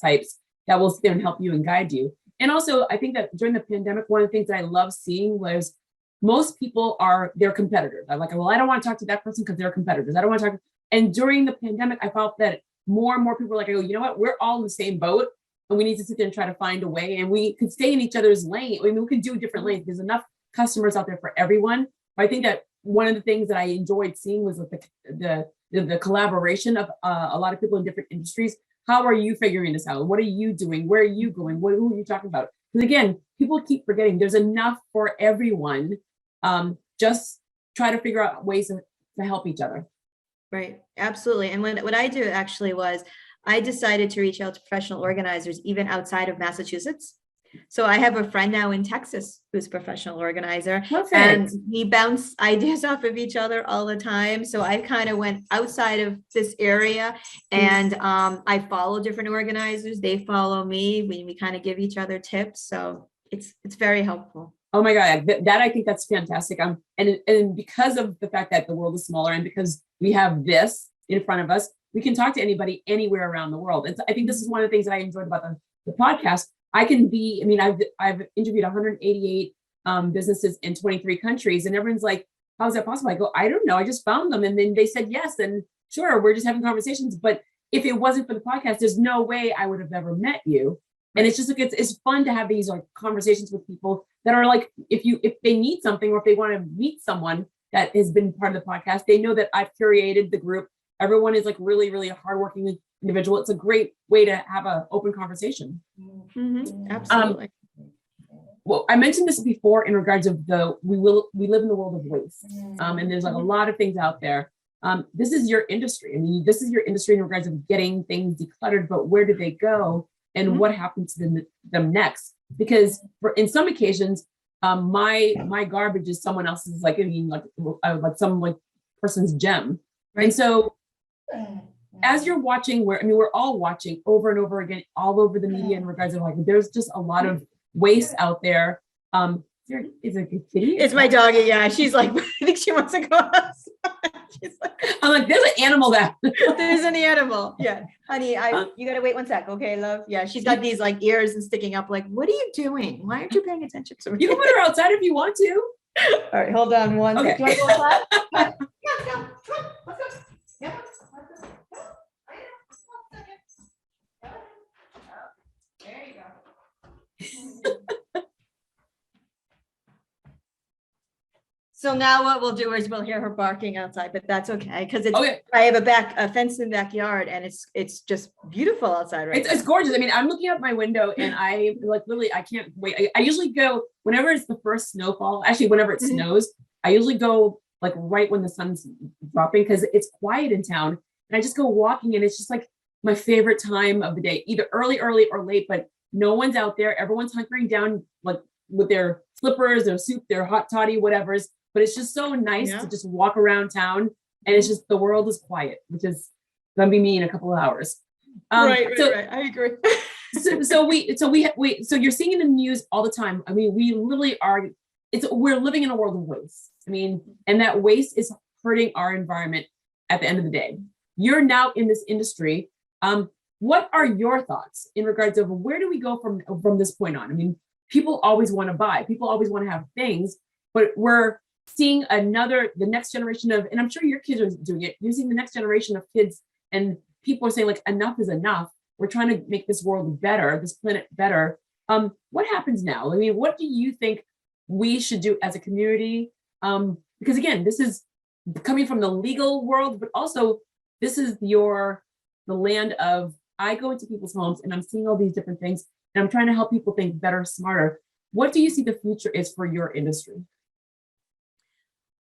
types that will sit there and help you and guide you. And also, I think that during the pandemic, one of the things that I love seeing was most people they're competitors. I'm like, well, I don't want to talk to that person because they're competitors. I don't want to talk. And during the pandemic, I felt that more and more people were like, oh, you know what? We're all in the same boat, and we need to sit there and try to find a way. And we could stay in each other's lane. I mean, we could do different lanes. There's enough customers out there for everyone. But I think that one of the things that I enjoyed seeing was like the collaboration of a lot of people in different industries. How are you figuring this out? What are you doing? Where are you going? Who are you talking about? Because again, people keep forgetting there's enough for everyone. Just try to figure out ways to help each other. Right, absolutely. And what I do actually was I decided to reach out to professional organizers even outside of Massachusetts. So I have a friend now in Texas who's a professional organizer. Perfect. And we bounce ideas off of each other all the time. So I kind of went outside of this area, and I follow different organizers. They follow me. We kind of give each other tips. So it's very helpful. Oh my God, that I think that's fantastic. And because of the fact that the world is smaller, and because we have this in front of us, we can talk to anybody anywhere around the world. And I think this is one of the things that I enjoyed about the podcast. I've interviewed 188 businesses in 23 countries, and everyone's like, how is that possible? I go, I don't know. I just found them. And then they said yes. And sure, we're just having conversations. But if it wasn't for the podcast, there's no way I would have ever met you. And it's just like, it's fun to have these like conversations with people that are like, if they need something, or if they want to meet someone that has been part of the podcast, they know that I've curated the group. Everyone is like really, really a hardworking individual. It's a great way to have an open conversation. Mm-hmm. Absolutely. Well, I mentioned this before in regards of we live in the world of waste. And there's like a lot of things out there. This is your industry. I mean, this is your industry in regards of getting things decluttered, but where do they go? And what happens to them next? Because in some occasions, my garbage is someone else's, like some like person's gem. Right. And so as you're watching, we're all watching over and over again, all over the media in regards of like, there's just a lot of waste out there. Is it a kitty? It's my doggy. Yeah. She's like, I think she wants to go outside. She's like, I'm like, there's an animal there. There's an animal. Yeah. Honey, you got to wait 1 sec. Okay, love. Yeah. She's got these like ears and sticking up. Like, what are you doing? Why aren't you paying attention to me? You can put her outside if you want to. All right. Hold on one Okay. second. Do you want to go outside? Yeah, let's go. Yeah. There you go. So now what we'll do is we'll hear her barking outside, but that's okay because it's Okay. I have a fence in the backyard, and it's just beautiful outside right now. It's gorgeous. I mean, I'm looking out my window and I like literally I can't wait. I usually go whenever it's the first snowfall. Actually, whenever it snows, I usually go like right when the sun's dropping because it's quiet in town, and I just go walking, and it's just like my favorite time of the day, either early or late, but no one's out there. Everyone's hunkering down like with their slippers, their soup, their hot toddy, whatever's. But it's just so nice to just walk around town, and it's just the world is quiet, which is gonna be me in a couple of hours. Right. I agree. So you're seeing in the news all the time. I mean, we literally we're living in a world of waste. I mean, and that waste is hurting our environment at the end of the day. You're now in this industry. What are your thoughts in regards of where do we go from this point on? I mean, people always want to buy, people always want to have things, but we're seeing the next generation of, and I'm sure your kids are doing it, you're seeing the next generation of kids, and people are saying like, enough is enough. We're trying to make this world better, this planet better. What happens now? I mean, what do you think we should do as a community? Because again, this is coming from the legal world, but also this is the land of, I go into people's homes and I'm seeing all these different things, and I'm trying to help people think better, smarter. What do you see the future is for your industry?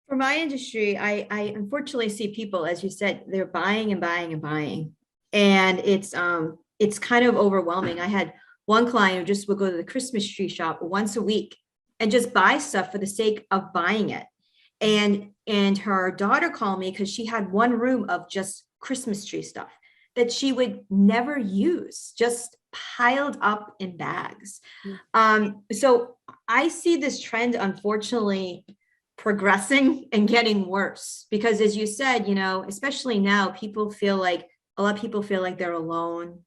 For my industry, I unfortunately see people, as you said, they're buying and buying and buying. And it's kind of overwhelming. I had one client who just would go to the Christmas tree shop once a week and just buy stuff for the sake of buying it. And her daughter called me because she had one room of just Christmas tree stuff that she would never use, just piled up in bags. Mm. So I see this trend, unfortunately, progressing and getting worse because, as you said, especially now, a lot of people feel like they're alone.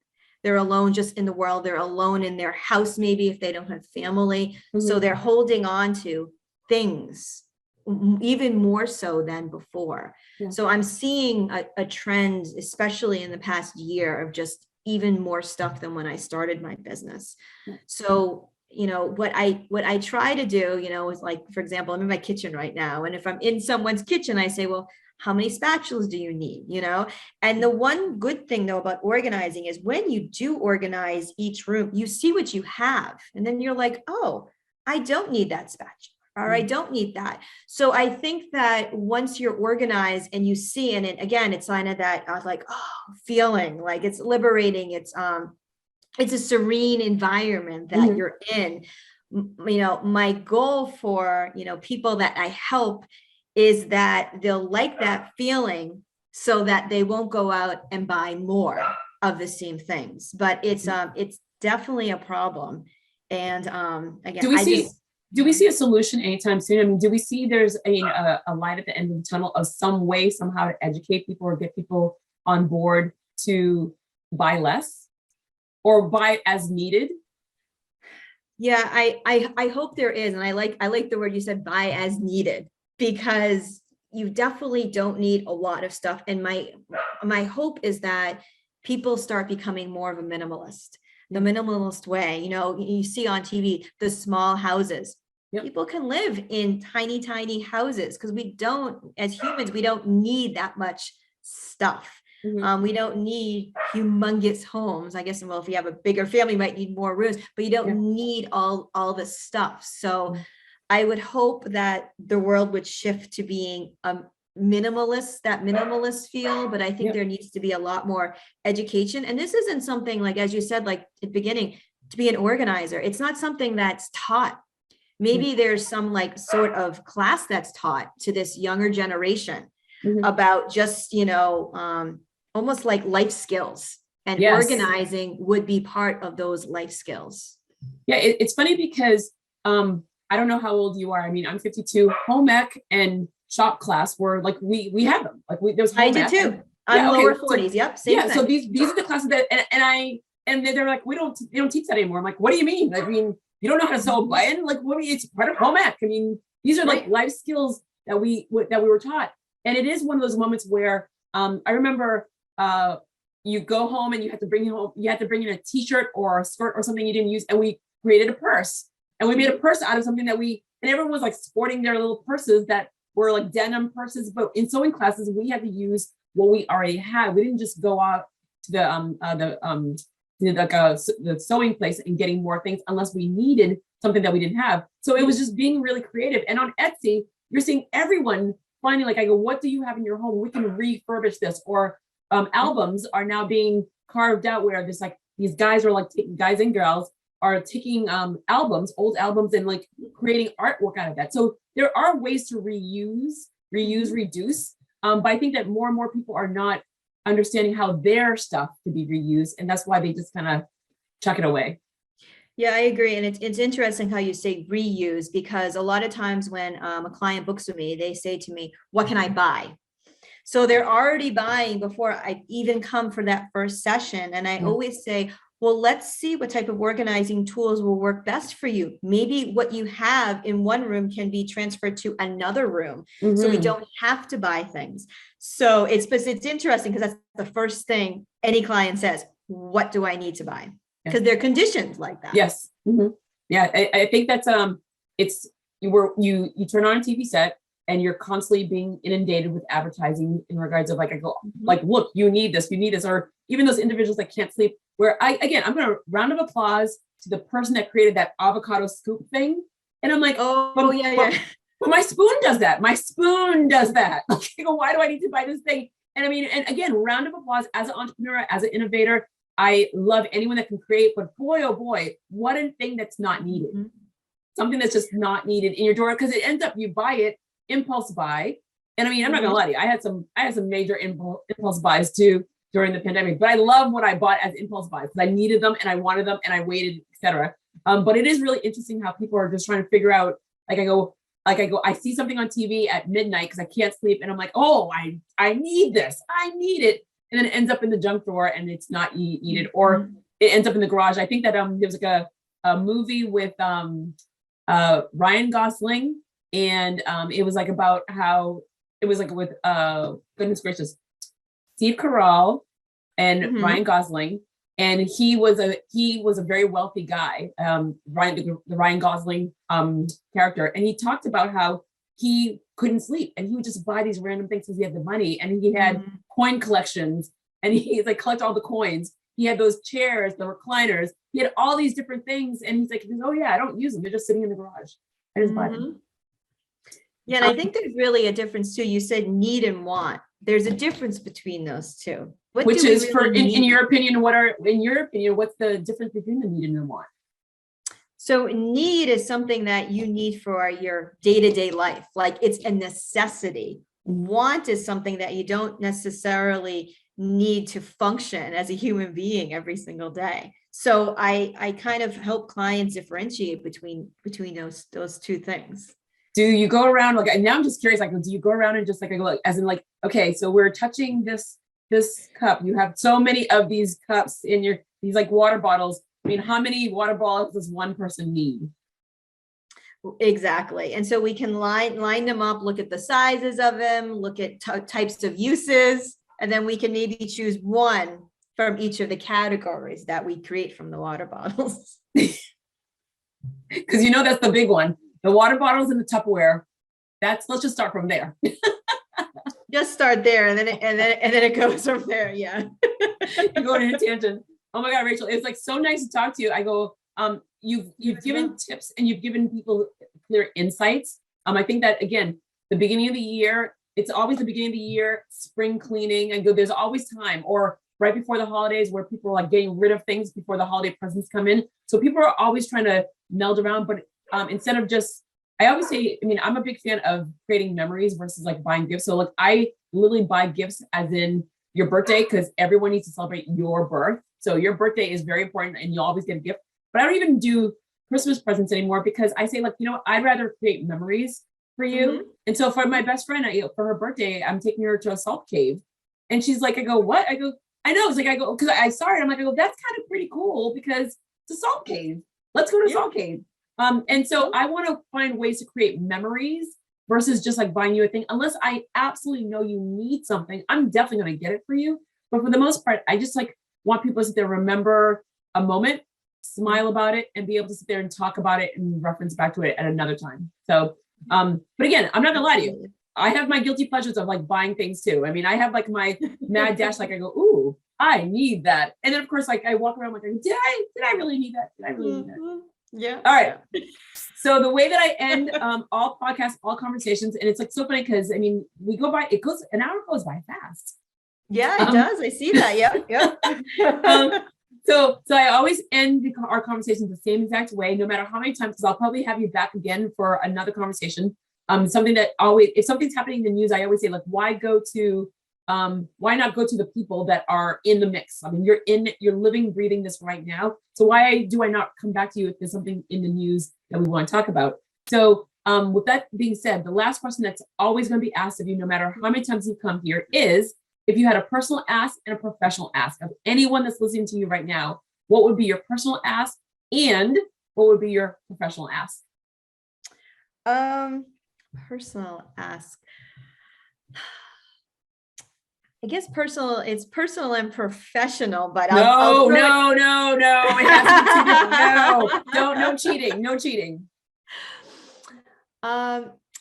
They're alone just in the world. They're alone in their house, maybe if they don't have family. So they're holding on to things even more so than before. Yeah. So I'm seeing a trend, especially in the past year, of just even more stuff than when I started my business. Yeah. So, what I try to do, is like, for example, I'm in my kitchen right now. And if I'm in someone's kitchen, I say, well, how many spatulas do you need? And the one good thing though about organizing is when you do organize each room, you see what you have. And then you're like, oh, I don't need that spatula, or I don't need that. So I think that once you're organized and you see, and again, it's kind of that like, feeling like it's liberating. It's a serene environment that you're in. My goal for, people that I help is that they'll like that feeling so that they won't go out and buy more of the same things. But it's definitely a problem. And again, do we see a solution anytime soon? I mean, do we see there's a light at the end of the tunnel of some way, somehow to educate people or get people on board to buy less or buy as needed? Yeah, I hope there is. And I like the word you said, buy as needed, because you definitely don't need a lot of stuff. And my hope is that people start becoming more of a minimalist, the minimalist way. You see on TV, the small houses. Yep. People can live in tiny, tiny houses because as humans, we don't need that much stuff. We don't need humongous homes. I guess, well, if you have a bigger family, you might need more rooms, but you don't need all the stuff. So I would hope that the world would shift to being minimalist feel, but I think there needs to be a lot more education. And this isn't something like, as you said, like at the beginning, to be an organizer, it's not something that's taught. Maybe there's some like sort of class that's taught to this younger generation about just, almost like life skills, and organizing would be part of those life skills. Yeah, it's funny because I don't know how old you are. I mean, I'm 52. Home ec and shop class were like we had them. Like there's home I did too. I'm lower 40s. Yep. Same thing. So these are the classes that and they're like, they don't teach that anymore. I'm like, what do you mean? I mean, you don't know how to sew a button? Like, what do you, it's part of home ec. I mean, these are like life skills that we were taught. And it is one of those moments where I remember you go home and you have to bring in a t-shirt or a skirt or something you didn't use, and we created a purse, and we made a purse out of something and everyone was like sporting their little purses that were like denim purses. But in sewing classes, we had to use what we already had. We didn't just go out to the sewing place and getting more things unless we needed something that we didn't have. So it was just being really creative. And on Etsy, you're seeing everyone finding, like, I go, what do you have in your home? We can refurbish this. Or albums are now being carved out where there's like, these guys are like guys and girls are taking old albums and like creating artwork out of that. So there are ways to reuse, reduce. But I think that more and more people are not understanding how their stuff could be reused. And that's why they just kind of chuck it away. Yeah, I agree. And it's interesting how you say reuse, because a lot of times when a client books with me, they say to me, what can I buy? So they're already buying before I even come for that first session. And I always say, well, let's see what type of organizing tools will work best for you. Maybe what you have in one room can be transferred to another room. So we don't have to buy things. So it's interesting because that's the first thing any client says, what do I need to buy? Because they're conditioned like that. Yes. Yeah, I think that's you turn on a TV set and you're constantly being inundated with advertising in regards of like, I go, like, look, you need this, or even those individuals that can't sleep, where I'm going to round of applause to the person that created that avocado scoop thing. And I'm like, but my spoon does that. Like, I go, why do I need to buy this thing? And I mean, and again, round of applause as an entrepreneur, as an innovator. I love anyone that can create, but boy, oh boy, what a thing that's not needed. Something that's just not needed in your drawer, because it ends up, you buy it, impulse buy. And I mean, I'm not gonna lie to you, I had some major impulse buys too. during the pandemic. But I love what I bought as impulse buys because I needed them and I wanted them and I waited, etc. But it is really interesting how people are just trying to figure out, I see something on TV at midnight because I can't sleep, and I'm like, oh, I need this, I need it, and then it ends up in the junk drawer and it's not needed, or it ends up in the garage. I think that there was like a movie with Ryan Gosling, and it was like about how it was like with goodness gracious, Steve Carell and Ryan Gosling, and he was a very wealthy guy, the Ryan Gosling character, and he talked about how he couldn't sleep and he would just buy these random things because he had the money, and he had coin collections, and he's like collect all the coins. He had those chairs, the recliners. He had all these different things, and he's like, oh yeah, I don't use them. They're just sitting in the garage. I just buy them. Yeah, and I think there's really a difference too. You said need and want. There's a difference between those two. Which is in your opinion, what's the difference between the need and the want? So need is something that you need for your day-to-day life. Like it's a necessity. Want is something that you don't necessarily need to function as a human being every single day. So I kind of help clients differentiate between those two things. Do you go around now I'm just curious, do you go around and just as in okay, so we're touching this cup. You have so many of these cups in these like water bottles. I mean, how many water bottles does one person need? Exactly. And so we can line them up, look at the sizes of them, look at types of uses, and then we can maybe choose one from each of the categories that we create from the water bottles. Because that's the big one. The water bottles and the Tupperware. Let's just start from there. Just start there, and then it goes from there. Yeah. You're going in a tangent. Oh my God, Rachel, it's like so nice to talk to you. I go, you've given tips and you've given people clear insights. I think that again, the beginning of the year, it's always the beginning of the year, spring cleaning, and there's always time, or right before the holidays where people are like getting rid of things before the holiday presents come in. So people are always trying to meld around, but instead of I always say, I'm a big fan of creating memories versus like buying gifts. So I literally buy gifts as in your birthday, because everyone needs to celebrate your birth. So your birthday is very important and you always get a gift. But I don't even do Christmas presents anymore because I say I'd rather create memories for you. And so for my best friend, for her birthday, I'm taking her to a salt cave. And she's like, I go, what? I go, I know. It's like, I go, because I saw it. I'm like, I go, that's kind of pretty cool because it's a salt cave. Let's go to a salt cave. And so I want to find ways to create memories versus just like buying you a thing. Unless I absolutely know you need something, I'm definitely going to get it for you. But for the most part, I just want people to sit there, remember a moment, smile about it, and be able to sit there and talk about it and reference back to it at another time. So, but again, I'm not gonna lie to you. I have my guilty pleasures of buying things too. I have my mad dash, I go, ooh, I need that. And then of course, I walk around did I really need that? Did I really need that? Yeah. All right. So the way that I end all podcasts, all conversations, and it's so funny because we go by, an hour goes by fast. Yeah, it does. I see that. Yeah. So I always end our conversations the same exact way, no matter how many times, because I'll probably have you back again for another conversation. Something that if something's happening in the news, I always say why not go to the people that are in the mix? You're living, breathing this right now. So why do I not come back to you if there's something in the news that we want to talk about? So with that being said, the last question that's always going to be asked of you, no matter how many times you come here, is if you had a personal ask and a professional ask of anyone that's listening to you right now, what would be your personal ask and what would be your professional ask? Personal ask. I guess it's personal and professional, but no. It has to be two different. No cheating.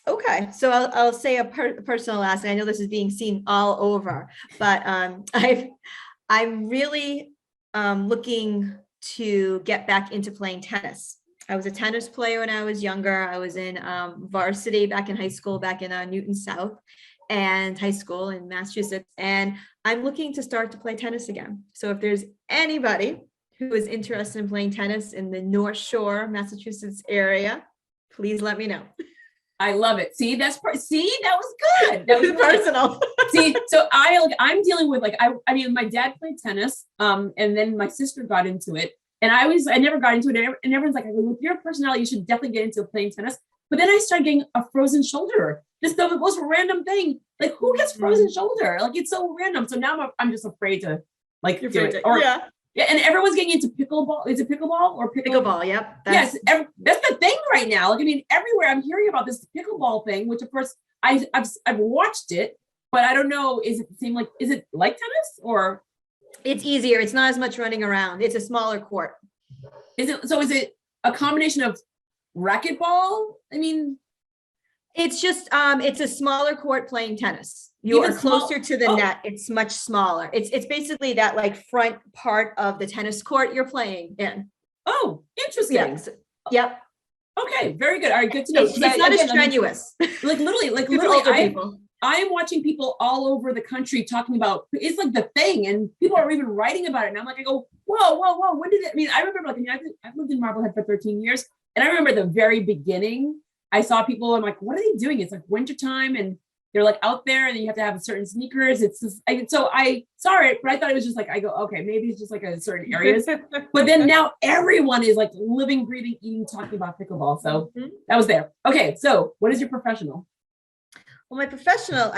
Okay, so I'll say a personal ask. I know this is being seen all over, but I'm really looking to get back into playing tennis. I was a tennis player when I was younger. I was in varsity back in high school, back in Newton South, and high school in Massachusetts. And I'm looking to start to play tennis again. So if there's anybody who is interested in playing tennis in the North Shore, Massachusetts area, please let me know. I love it. See, see, that was good. That was really good. Personal. See, so I'm dealing with like, I mean, my dad played tennis, and then my sister got into it. And I never got into it. And everyone's like, with your personality, you should definitely get into playing tennis. But then I started getting a frozen shoulder. Just the most random thing. Like, who gets frozen shoulder? Like, it's so random. So now I'm just afraid to like do it. Or, yeah. And everyone's getting into pickleball. Is it pickleball or pickleball? Yep. Yes, that's the thing right now. Like, I mean, everywhere I'm hearing about this pickleball thing, which of course I've watched it, but I don't know. Is it like tennis or? It's easier. It's not as much running around. It's a smaller court. Is it a combination of racquetball? I mean, it's just it's a smaller court playing tennis. You are closer to the net. It's much smaller. It's basically that like front part of the tennis court you're playing in. Oh, interesting. Yes. Yep. Okay, very good. All right, good to know. It's not as strenuous. Like literally, I am watching people all over the country talking about it's like the thing, and people are even writing about it. And I'm like, I go, whoa. When did it? I mean, I remember like, I've lived in Marblehead for 13 years, and I remember the very beginning. I saw people. I'm like, what are they doing? It's like wintertime, and they're like out there, and you have to have certain sneakers. It's just, so I saw it, but I thought it was just like, I go, okay, maybe it's just like a certain areas. But then now everyone is like living, breathing, eating, talking about pickleball. So that was there. Okay, so what is your professional? Well, my professional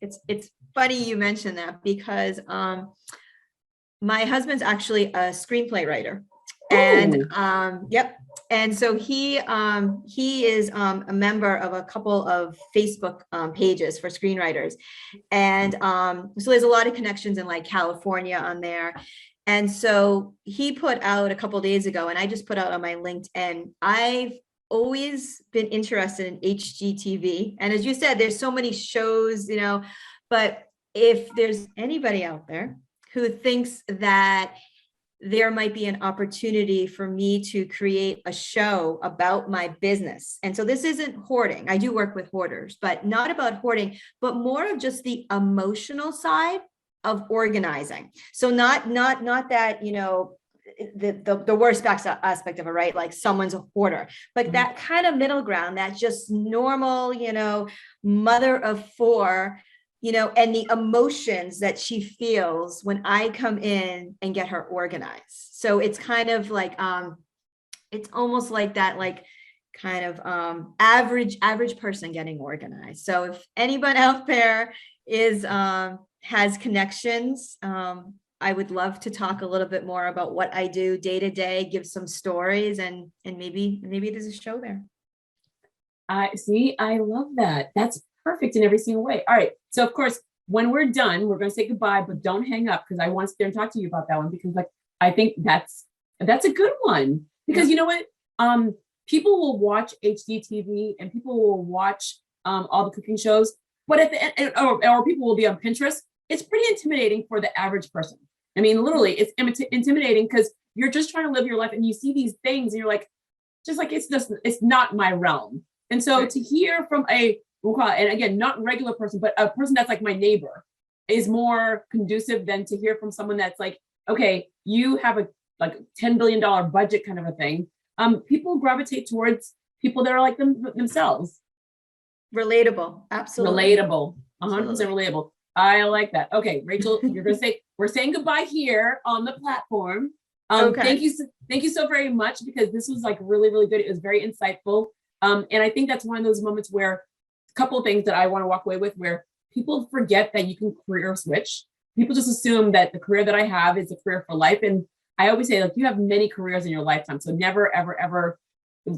it's funny you mentioned that because my husband's actually a screenplay writer. And yep. And so he is a member of a couple of Facebook pages for screenwriters. And so there's a lot of connections in like California on there. And so he put out a couple of days ago, and I just put out on my LinkedIn, I've always been interested in HGTV. And as you said, there's so many shows, you know, but if there's anybody out there who thinks that there might be an opportunity for me to create a show about my business. And so this isn't hoarding. I do work with hoarders, but not about hoarding, but more of just the emotional side of organizing. So not that, you know, the worst aspect of it, right? Like someone's a hoarder, but that kind of middle ground, that just normal, you know, mother of four, you know, and the emotions that she feels when I come in and get her organized. So it's kind of like, it's almost like that, like kind of average person getting organized. So if anyone out there is, has connections, I would love to talk a little bit more about what I do day to day, give some stories, and maybe there's a show there. I see. I love that. That's perfect in every single way. All right. So of course, when we're done, we're going to say goodbye, but don't hang up because I want to sit there and talk to you about that one because like I think that's a good one because you know what? People will watch HGTV and people will watch all the cooking shows, but at the end, or people will be on Pinterest. It's pretty intimidating for the average person. I mean, literally, it's intimidating because you're just trying to live your life and you see these things and you're like, it's not my realm. And so to hear from we'll call it, and again, not regular person, but a person that's like my neighbor is more conducive than to hear from someone that's like, okay, you have a like $10 billion budget kind of a thing. People gravitate towards people that are like themselves. Relatable. Absolutely. Relatable. 100% relatable. I like that. Okay, Rachel, you're going to say, we're saying goodbye here on the platform. Thank you so very much because this was like really, really good. It was very insightful. And I think that's one of those moments where a couple of things that I want to walk away with where people forget that you can career switch. People just assume that the career that I have is a career for life. And I always say, like, you have many careers in your lifetime. So never, ever, ever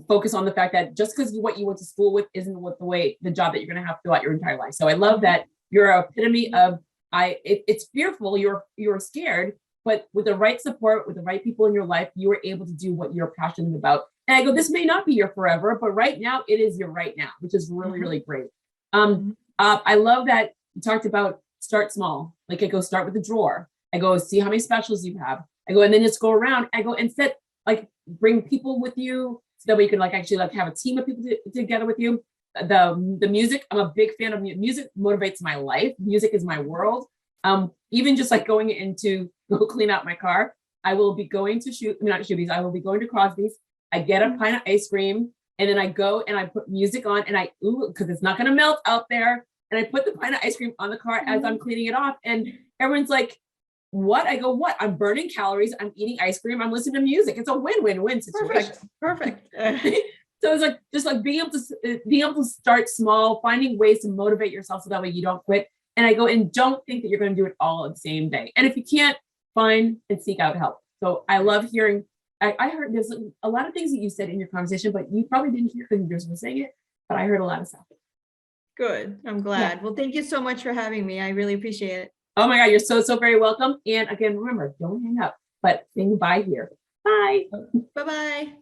focus on the fact that just because what you went to school with isn't what the job that you're going to have throughout your entire life. So I love that you're an epitome of, it's fearful, you're scared, but with the right support, with the right people in your life, you are able to do what you're passionate about. And I go, this may not be your forever, but right now it is your right now, which is really, really great. I love that you talked about start small. Like I go start with the drawer. I go see how many specials you have. I go and then just go around. I go and bring people with you so that way you can like actually like have a team of people together with you. The music, I'm a big fan of music. Motivates my life. Music is my world. Even just like going into go clean out my car, I will be going to I will be going to Crosby's. I get a pint of ice cream. And then I go and I put music on and because it's not going to melt out there. And I put the pint of ice cream on the car as I'm cleaning it off. And everyone's like, what? I go, what? I'm burning calories. I'm eating ice cream. I'm listening to music. It's a win-win-win situation. Perfect. So it's like, just like being able to start small, finding ways to motivate yourself so that way you don't quit. And I go, and don't think that you're going to do it all the same day. And if you can't, find and seek out help. So I love hearing, I heard there's a lot of things that you said in your conversation, but you probably didn't hear because you just were saying it, but I heard a lot of stuff. Good. I'm glad. Well, thank you so much for having me. I really appreciate it. Oh my God, you're so very welcome. And again, remember, don't hang up, but say bye here. Bye. Bye-bye.